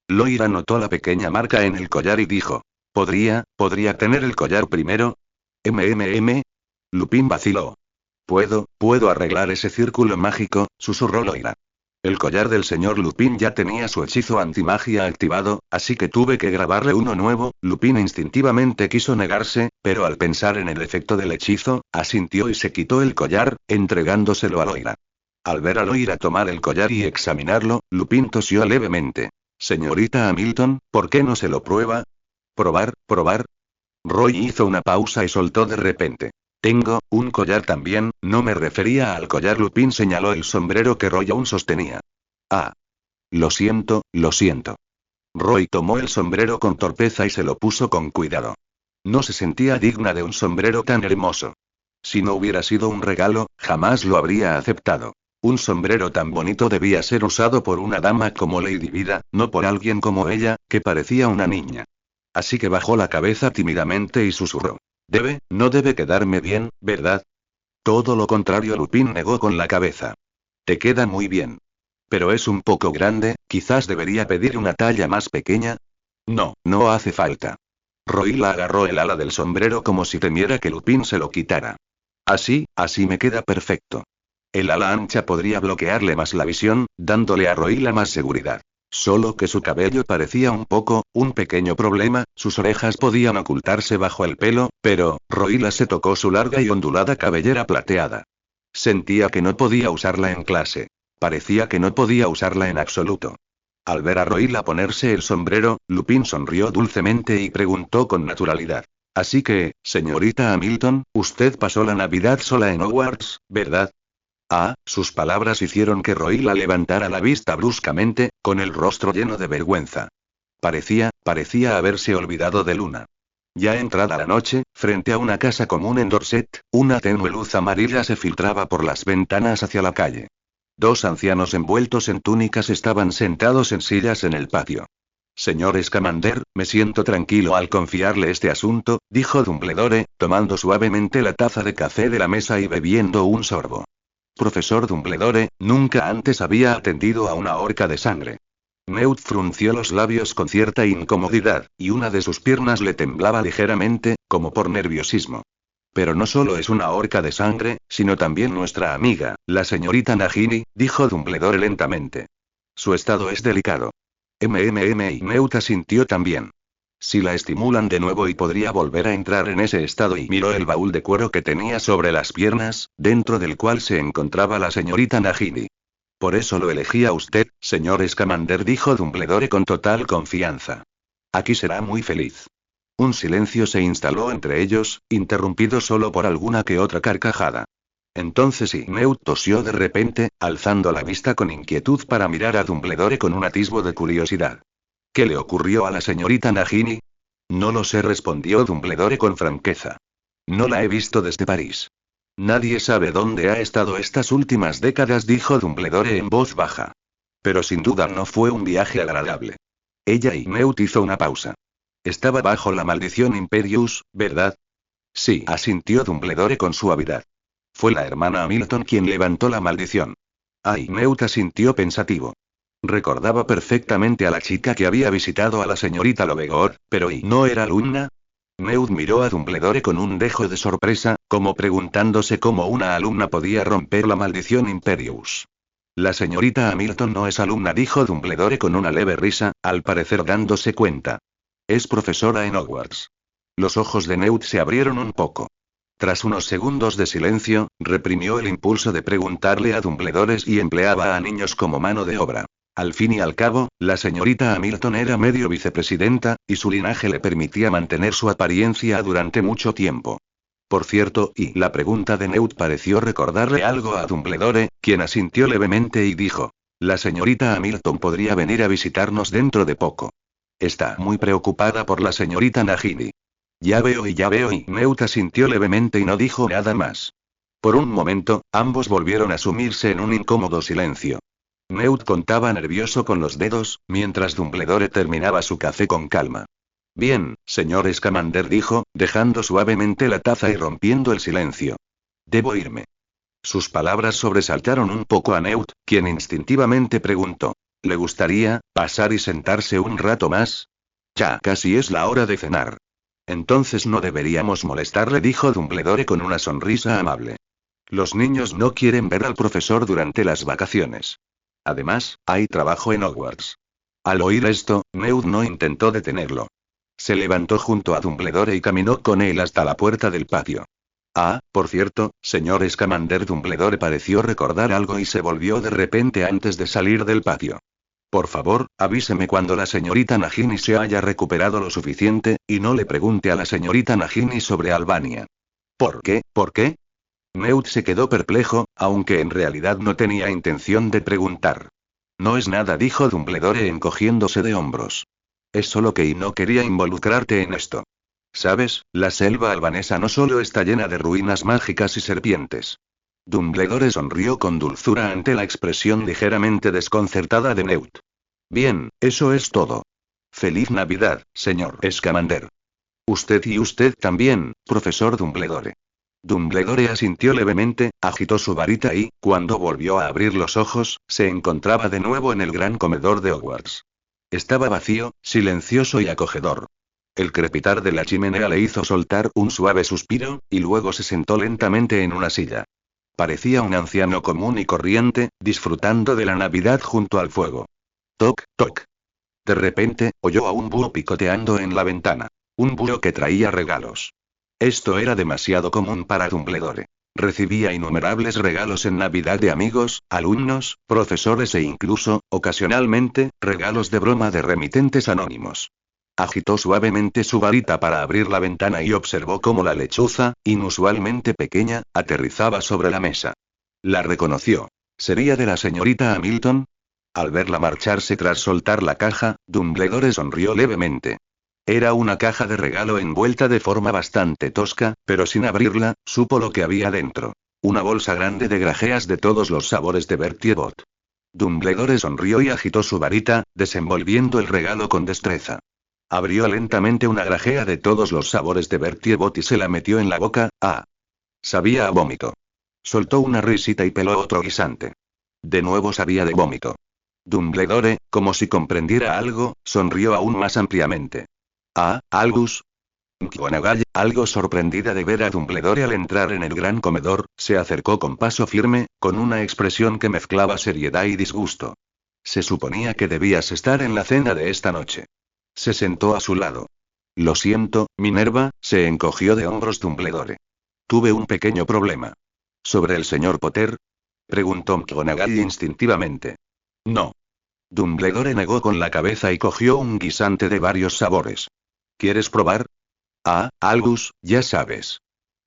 Loira notó la pequeña marca en el collar y dijo. ¿Podría tener el collar primero? Lupin vaciló. Puedo arreglar ese círculo mágico, susurró Loira. El collar del señor Lupin ya tenía su hechizo antimagia activado, así que tuve que grabarle uno nuevo. Lupin instintivamente quiso negarse, pero al pensar en el efecto del hechizo, asintió y se quitó el collar, entregándoselo a Loira. Al ver a Loira tomar el collar y examinarlo, Lupin tosió levemente. Señorita Hamilton, ¿por qué no se lo prueba? ¿Probar? Roy hizo una pausa y soltó de repente. Tengo un collar también, no me refería al collar. Lupin señaló el sombrero que Roy aún sostenía. Ah. Lo siento. Roy tomó el sombrero con torpeza y se lo puso con cuidado. No se sentía digna de un sombrero tan hermoso. Si no hubiera sido un regalo, jamás lo habría aceptado. Un sombrero tan bonito debía ser usado por una dama como Lady Vida, no por alguien como ella, que parecía una niña. Así que bajó la cabeza tímidamente y susurró. No debe quedarme bien, ¿verdad? Todo lo contrario, Lupin negó con la cabeza. Te queda muy bien. Pero es un poco grande, quizás debería pedir una talla más pequeña. No hace falta. Roy la agarró el ala del sombrero como si temiera que Lupin se lo quitara. Así me queda perfecto. El ala ancha podría bloquearle más la visión, dándole a Roy la más seguridad. Solo que su cabello parecía un pequeño problema, sus orejas podían ocultarse bajo el pelo, pero, Roila se tocó su larga y ondulada cabellera plateada. Sentía que no podía usarla en clase. Parecía que no podía usarla en absoluto. Al ver a Roila ponerse el sombrero, Lupin sonrió dulcemente y preguntó con naturalidad. Así que, señorita Hamilton, usted pasó la Navidad sola en Hogwarts, ¿verdad? Sus palabras hicieron que Roila levantara la vista bruscamente, con el rostro lleno de vergüenza. Parecía haberse olvidado de Luna. Ya entrada la noche, frente a una casa común en Dorset, una tenue luz amarilla se filtraba por las ventanas hacia la calle. Dos ancianos envueltos en túnicas estaban sentados en sillas en el patio. Señor Scamander, me siento tranquilo al confiarle este asunto, dijo Dumbledore, tomando suavemente la taza de café de la mesa y bebiendo un sorbo. Profesor Dumbledore, nunca antes había atendido a una orca de sangre. Newt frunció los labios con cierta incomodidad, y una de sus piernas le temblaba ligeramente, como por nerviosismo. Pero no solo es una orca de sangre, sino también nuestra amiga, la señorita Nagini, dijo Dumbledore lentamente. Su estado es delicado. Y Newt asintió también. Si la estimulan de nuevo y podría volver a entrar en ese estado, y miró el baúl de cuero que tenía sobre las piernas, dentro del cual se encontraba la señorita Nagini. Por eso lo elegí a usted, señor Scamander, dijo Dumbledore con total confianza. Aquí será muy feliz. Un silencio se instaló entre ellos, interrumpido solo por alguna que otra carcajada. Entonces Newt tosió de repente, alzando la vista con inquietud para mirar a Dumbledore con un atisbo de curiosidad. ¿Qué le ocurrió a la señorita Nagini? No lo sé, respondió Dumbledore con franqueza. No la he visto desde París. Nadie sabe dónde ha estado estas últimas décadas, dijo Dumbledore en voz baja. Pero sin duda no fue un viaje agradable. Ella y Newt hizo una pausa. Estaba bajo la maldición Imperius, ¿verdad? Sí, asintió Dumbledore con suavidad. Fue la hermana Hamilton quien levantó la maldición. Newt asintió pensativo. Recordaba perfectamente a la chica que había visitado a la señorita Lovegor, pero ¿no era alumna? Newt miró a Dumbledore con un dejo de sorpresa, como preguntándose cómo una alumna podía romper la maldición Imperius. La señorita Hamilton no es alumna, dijo Dumbledore con una leve risa, al parecer dándose cuenta. Es profesora en Hogwarts. Los ojos de Newt se abrieron un poco. Tras unos segundos de silencio, reprimió el impulso de preguntarle a Dumbledore si empleaba a niños como mano de obra. Al fin y al cabo, la señorita Hamilton era medio vicepresidenta, y su linaje le permitía mantener su apariencia durante mucho tiempo. Por cierto, la pregunta de Newt pareció recordarle algo a Dumbledore, quien asintió levemente y dijo: la señorita Hamilton podría venir a visitarnos dentro de poco. Está muy preocupada por la señorita Nagini. Ya veo, y Newt asintió levemente y no dijo nada más. Por un momento, ambos volvieron a sumirse en un incómodo silencio. Newt contaba nervioso con los dedos, mientras Dumbledore terminaba su café con calma. Bien, señor Scamander, dijo, dejando suavemente la taza y rompiendo el silencio. Debo irme. Sus palabras sobresaltaron un poco a Newt, quien instintivamente preguntó: ¿le gustaría pasar y sentarse un rato más? Ya casi es la hora de cenar. Entonces no deberíamos molestarle, dijo Dumbledore con una sonrisa amable. Los niños no quieren ver al profesor durante las vacaciones. Además, hay trabajo en Hogwarts. Al oír esto, Newt no intentó detenerlo. Se levantó junto a Dumbledore y caminó con él hasta la puerta del patio. Por cierto, señor Scamander, Dumbledore pareció recordar algo y se volvió de repente antes de salir del patio. Por favor, avíseme cuando la señorita Nagini se haya recuperado lo suficiente, y no le pregunte a la señorita Nagini sobre Albania. ¿Por qué? ¿Por qué? Newt se quedó perplejo, aunque en realidad no tenía intención de preguntar. No es nada, dijo Dumbledore encogiéndose de hombros. Es solo que no quería involucrarte en esto. Sabes, la selva albanesa no solo está llena de ruinas mágicas y serpientes. Dumbledore sonrió con dulzura ante la expresión ligeramente desconcertada de Newt. Bien, eso es todo. Feliz Navidad, señor Scamander. Usted y usted también, profesor Dumbledore. Dumbledore asintió levemente, agitó su varita y, cuando volvió a abrir los ojos, se encontraba de nuevo en el gran comedor de Hogwarts. Estaba vacío, silencioso y acogedor. El crepitar de la chimenea le hizo soltar un suave suspiro, y luego se sentó lentamente en una silla. Parecía un anciano común y corriente, disfrutando de la Navidad junto al fuego. Toc, toc. De repente, oyó a un búho picoteando en la ventana. Un búho que traía regalos. Esto era demasiado común para Dumbledore. Recibía innumerables regalos en Navidad de amigos, alumnos, profesores e incluso, ocasionalmente, regalos de broma de remitentes anónimos. Agitó suavemente su varita para abrir la ventana y observó cómo la lechuza, inusualmente pequeña, aterrizaba sobre la mesa. La reconoció. ¿Sería de la señorita Hamilton? Al verla marcharse tras soltar la caja, Dumbledore sonrió levemente. Era una caja de regalo envuelta de forma bastante tosca, pero sin abrirla, supo lo que había dentro. Una bolsa grande de grajeas de todos los sabores de Bertie Bott. Dumbledore sonrió y agitó su varita, desenvolviendo el regalo con destreza. Abrió lentamente una grajea de todos los sabores de Bertie Bott y se la metió en la boca. Sabía a vómito. Soltó una risita y peló otro guisante. De nuevo sabía de vómito. Dumbledore, como si comprendiera algo, sonrió aún más ampliamente. Albus. McGonagall, algo sorprendida de ver a Dumbledore al entrar en el gran comedor, se acercó con paso firme, con una expresión que mezclaba seriedad y disgusto. Se suponía que debías estar en la cena de esta noche. Se sentó a su lado. Lo siento, Minerva, se encogió de hombros Dumbledore. Tuve un pequeño problema. ¿Sobre el señor Potter? preguntó McGonagall instintivamente. No. Dumbledore negó con la cabeza y cogió un guisante de varios sabores. ¿Quieres probar? Ah, Albus, ya sabes.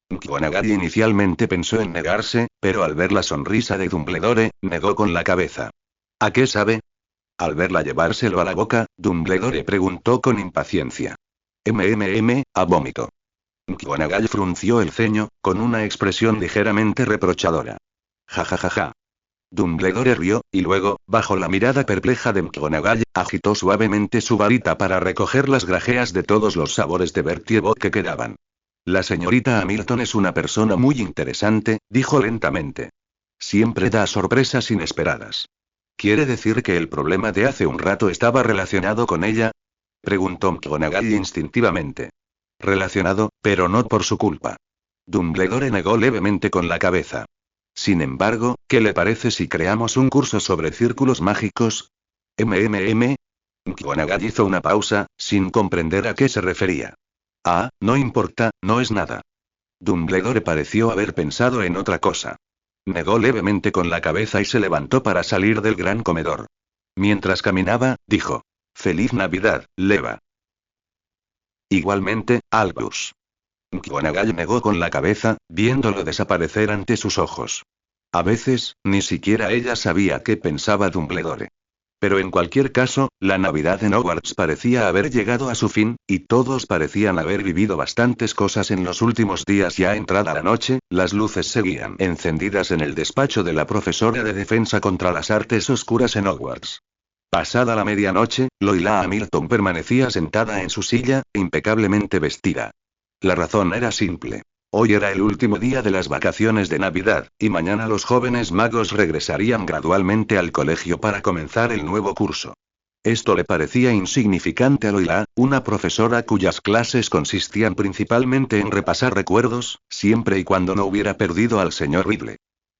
McGonagall inicialmente pensó en negarse, pero al ver la sonrisa de Dumbledore, negó con la cabeza. ¿A qué sabe? Al verla llevárselo a la boca, Dumbledore preguntó con impaciencia. A vómito. McGonagall frunció el ceño, con una expresión ligeramente reprochadora. Ja ja ja ja. Dumbledore rió, y luego, bajo la mirada perpleja de McGonagall, agitó suavemente su varita para recoger las grajeas de todos los sabores de Bertie Bott que quedaban. La señorita Hamilton es una persona muy interesante, dijo lentamente. Siempre da sorpresas inesperadas. ¿Quiere decir que el problema de hace un rato estaba relacionado con ella? Preguntó McGonagall instintivamente. Relacionado, pero no por su culpa. Dumbledore negó levemente con la cabeza. Sin embargo, ¿qué le parece si creamos un curso sobre círculos mágicos? McGonagall hizo una pausa, sin comprender a qué se refería. Ah, no importa, no es nada. Dumbledore pareció haber pensado en otra cosa. Negó levemente con la cabeza y se levantó para salir del gran comedor. Mientras caminaba, dijo: «Feliz Navidad, Leva». Igualmente, Albus. McGonagall negó con la cabeza, viéndolo desaparecer ante sus ojos. A veces, ni siquiera ella sabía qué pensaba Dumbledore. Pero en cualquier caso, la Navidad en Hogwarts parecía haber llegado a su fin, y todos parecían haber vivido bastantes cosas en los últimos días. Ya entrada la noche, las luces seguían encendidas en el despacho de la profesora de defensa contra las artes oscuras en Hogwarts. Pasada la medianoche, Loila Hamilton permanecía sentada en su silla, impecablemente vestida. La razón era simple. Hoy era el último día de las vacaciones de Navidad, y mañana los jóvenes magos regresarían gradualmente al colegio para comenzar el nuevo curso. Esto le parecía insignificante a Loila, una profesora cuyas clases consistían principalmente en repasar recuerdos, siempre y cuando no hubiera perdido al señor Riddle.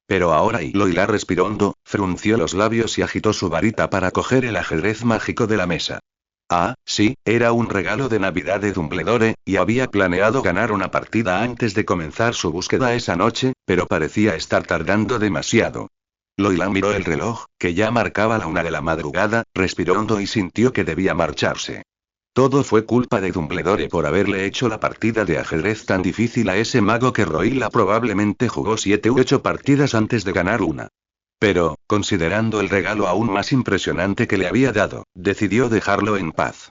Pero ahora Loila respiró hondo, frunció los labios y agitó su varita para coger el ajedrez mágico de la mesa. Ah, sí, era un regalo de Navidad de Dumbledore, y había planeado ganar una partida antes de comenzar su búsqueda esa noche, pero parecía estar tardando demasiado. Loila miró el reloj, que ya marcaba la 1 de la madrugada, respiró hondo y sintió que debía marcharse. Todo fue culpa de Dumbledore por haberle hecho la partida de ajedrez tan difícil a ese mago que Loila probablemente jugó 7 u 8 partidas antes de ganar una. Pero, considerando el regalo aún más impresionante que le había dado, decidió dejarlo en paz.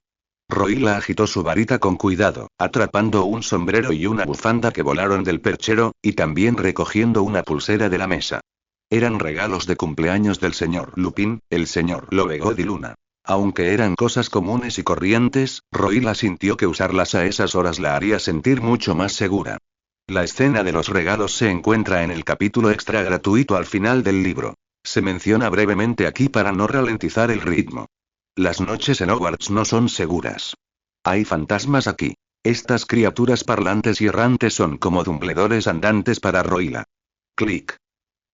Loila agitó su varita con cuidado, atrapando un sombrero y una bufanda que volaron del perchero, y también recogiendo una pulsera de la mesa. Eran regalos de cumpleaños del señor Lupin, el señor Lovegod y Luna. Aunque eran cosas comunes y corrientes, Loila sintió que usarlas a esas horas la haría sentir mucho más segura. La escena de los regalos se encuentra en el capítulo extra gratuito al final del libro. Se menciona brevemente aquí para no ralentizar el ritmo. Las noches en Hogwarts no son seguras. Hay fantasmas aquí. Estas criaturas parlantes y errantes son como Dumbledores andantes para Loila. Clic.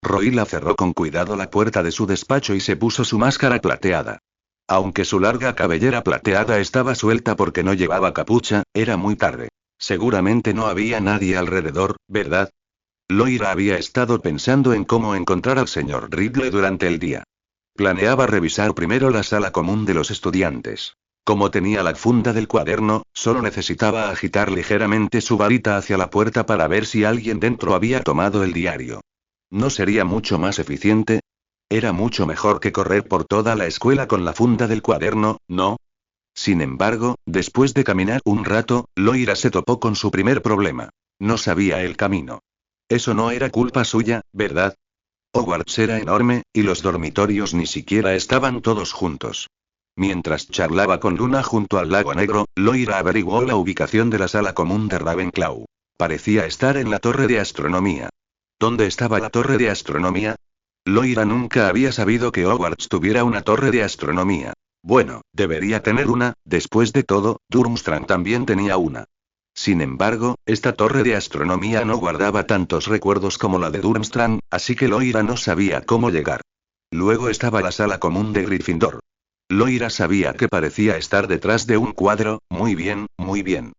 Loila cerró con cuidado la puerta de su despacho y se puso su máscara plateada. Aunque su larga cabellera plateada estaba suelta porque no llevaba capucha, era muy tarde. Seguramente no había nadie alrededor, ¿verdad? Loira había estado pensando en cómo encontrar al señor Riddle durante el día. Planeaba revisar primero la sala común de los estudiantes. Como tenía la funda del cuaderno, solo necesitaba agitar ligeramente su varita hacia la puerta para ver si alguien dentro había tomado el diario. ¿No sería mucho más eficiente? Era mucho mejor que correr por toda la escuela con la funda del cuaderno, ¿no? Sin embargo, después de caminar un rato, Loira se topó con su primer problema. No sabía el camino. Eso no era culpa suya, ¿verdad? Hogwarts era enorme, y los dormitorios ni siquiera estaban todos juntos. Mientras charlaba con Luna junto al lago negro, Loira averiguó la ubicación de la sala común de Ravenclaw. Parecía estar en la torre de astronomía. ¿Dónde estaba la torre de astronomía? Loira nunca había sabido que Hogwarts tuviera una torre de astronomía. Bueno, debería tener una, después de todo, Durmstrang también tenía una. Sin embargo, esta torre de astronomía no guardaba tantos recuerdos como la de Durmstrang, así que Loira no sabía cómo llegar. Luego estaba la sala común de Gryffindor. Loira sabía que parecía estar detrás de un cuadro, muy bien, muy bien.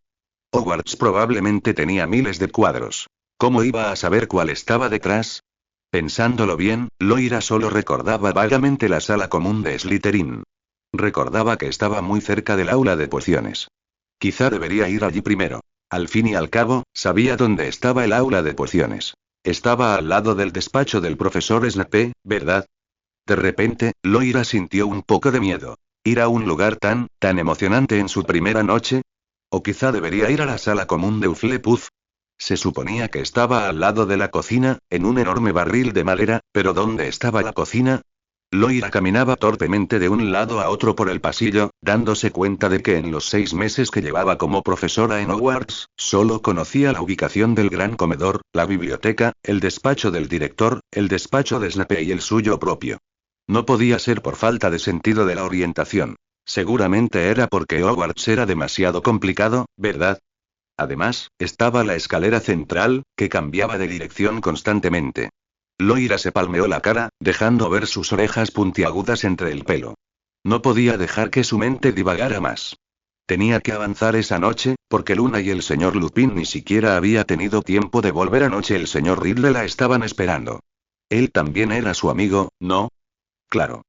Hogwarts probablemente tenía miles de cuadros. ¿Cómo iba a saber cuál estaba detrás? Pensándolo bien, Loira solo recordaba vagamente la sala común de Slytherin. Recordaba que estaba muy cerca del aula de pociones. Quizá debería ir allí primero. Al fin y al cabo, sabía dónde estaba el aula de pociones. Estaba al lado del despacho del profesor Snape, ¿verdad? De repente, Loira sintió un poco de miedo. ¿Ir a un lugar tan emocionante en su primera noche? ¿O quizá debería ir a la sala común de Hufflepuff? Se suponía que estaba al lado de la cocina, en un enorme barril de madera, pero ¿dónde estaba la cocina? Loira caminaba torpemente de un lado a otro por el pasillo, dándose cuenta de que en los 6 meses que llevaba como profesora en Hogwarts, solo conocía la ubicación del gran comedor, la biblioteca, el despacho del director, el despacho de Snape y el suyo propio. No podía ser por falta de sentido de la orientación. Seguramente era porque Hogwarts era demasiado complicado, ¿verdad? Además, estaba la escalera central, que cambiaba de dirección constantemente. Loira se palmeó la cara, dejando ver sus orejas puntiagudas entre el pelo. No podía dejar que su mente divagara más. Tenía que avanzar esa noche, porque Luna y el señor Lupin ni siquiera había tenido tiempo de volver anoche. El señor Riddle la estaban esperando. Él también era su amigo, ¿no? Claro.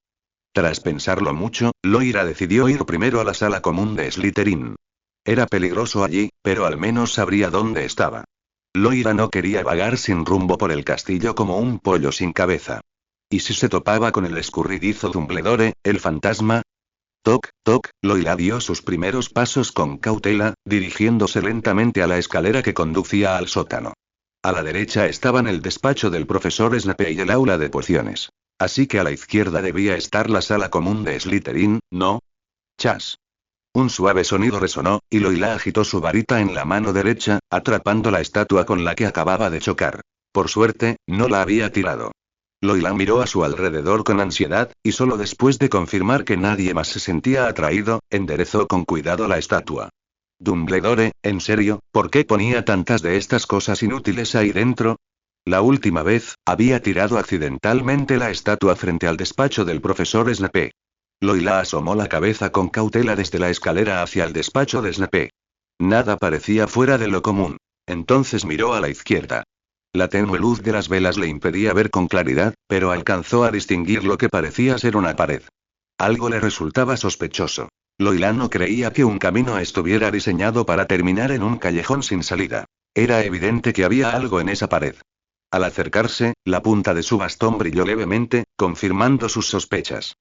Tras pensarlo mucho, Loira decidió ir primero a la sala común de Slytherin. Era peligroso allí, pero al menos sabría dónde estaba. Loira no quería vagar sin rumbo por el castillo como un pollo sin cabeza. ¿Y si se topaba con el escurridizo Dumbledore, el fantasma? Toc, toc, Loira dio sus primeros pasos con cautela, dirigiéndose lentamente a la escalera que conducía al sótano. A la derecha estaban el despacho del profesor Snape y el aula de pociones. Así que a la izquierda debía estar la sala común de Slytherin, ¿no? Chas. Un suave sonido resonó, y Loira agitó su varita en la mano derecha, atrapando la estatua con la que acababa de chocar. Por suerte, no la había tirado. Loira miró a su alrededor con ansiedad, y solo después de confirmar que nadie más se sentía atraído, enderezó con cuidado la estatua. Dumbledore, ¿en serio? ¿Por qué ponía tantas de estas cosas inútiles ahí dentro? La última vez, había tirado accidentalmente la estatua frente al despacho del profesor Snape. Loira asomó la cabeza con cautela desde la escalera hacia el despacho de Snape. Nada parecía fuera de lo común. Entonces miró a la izquierda. La tenue luz de las velas le impedía ver con claridad, pero alcanzó a distinguir lo que parecía ser una pared. Algo le resultaba sospechoso. Loira no creía que un camino estuviera diseñado para terminar en un callejón sin salida. Era evidente que había algo en esa pared. Al acercarse, la punta de su bastón brilló levemente, confirmando sus sospechas.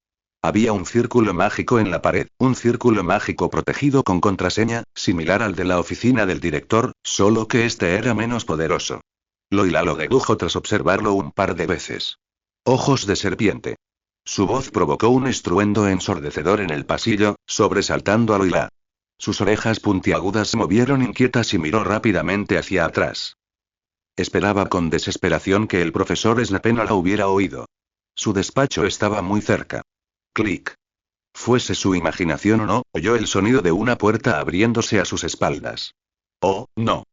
Había un círculo mágico en la pared, un círculo mágico protegido con contraseña, similar al de la oficina del director, solo que este era menos poderoso. Loira lo dedujo tras observarlo un par de veces. Ojos de serpiente. Su voz provocó un estruendo ensordecedor en el pasillo, sobresaltando a Loira. Sus orejas puntiagudas se movieron inquietas y miró rápidamente hacia atrás. Esperaba con desesperación que el profesor Snape no la hubiera oído. Su despacho estaba muy cerca. Clic. Fuese su imaginación o no, oyó el sonido de una puerta abriéndose a sus espaldas. ¡Oh, no!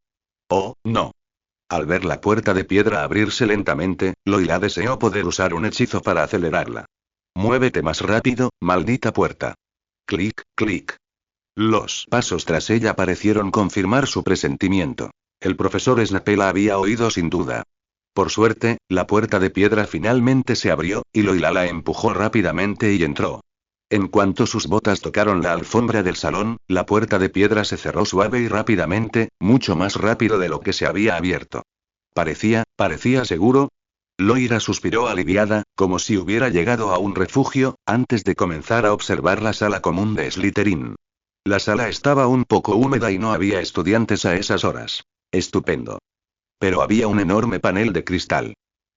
¡Oh, no! Al ver la puerta de piedra abrirse lentamente, Loira deseó poder usar un hechizo para acelerarla. ¡Muévete más rápido, maldita puerta! Clic, clic. Los pasos tras ella parecieron confirmar su presentimiento. El profesor Snape la había oído sin duda. Por suerte, la puerta de piedra finalmente se abrió, y Loira la empujó rápidamente y entró. En cuanto sus botas tocaron la alfombra del salón, la puerta de piedra se cerró suave y rápidamente, mucho más rápido de lo que se había abierto. Parecía seguro. Loira suspiró aliviada, como si hubiera llegado a un refugio, antes de comenzar a observar la sala común de Slytherin. La sala estaba un poco húmeda y no había estudiantes a esas horas. Estupendo. Pero había un enorme panel de cristal.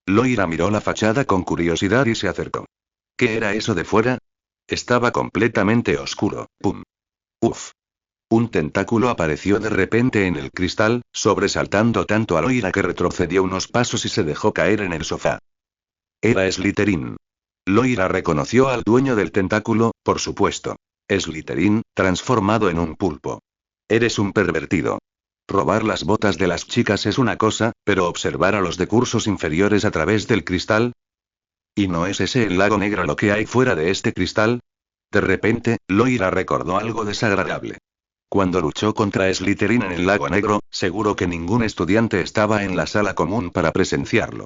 Loira miró la fachada con curiosidad y se acercó. ¿Qué era eso de fuera? Estaba completamente oscuro. ¡Pum! ¡Uf! Un tentáculo apareció de repente en el cristal, sobresaltando tanto a Loira que retrocedió unos pasos y se dejó caer en el sofá. Era Slytherin. Loira reconoció al dueño del tentáculo, por supuesto. Slytherin, transformado en un pulpo. Eres un pervertido. Robar las botas de las chicas es una cosa, pero observar a los de cursos inferiores a través del cristal. ¿Y no es ese el lago negro lo que hay fuera de este cristal? De repente, Loira recordó algo desagradable. Cuando luchó contra Slytherin en el lago negro, seguro que ningún estudiante estaba en la sala común para presenciarlo.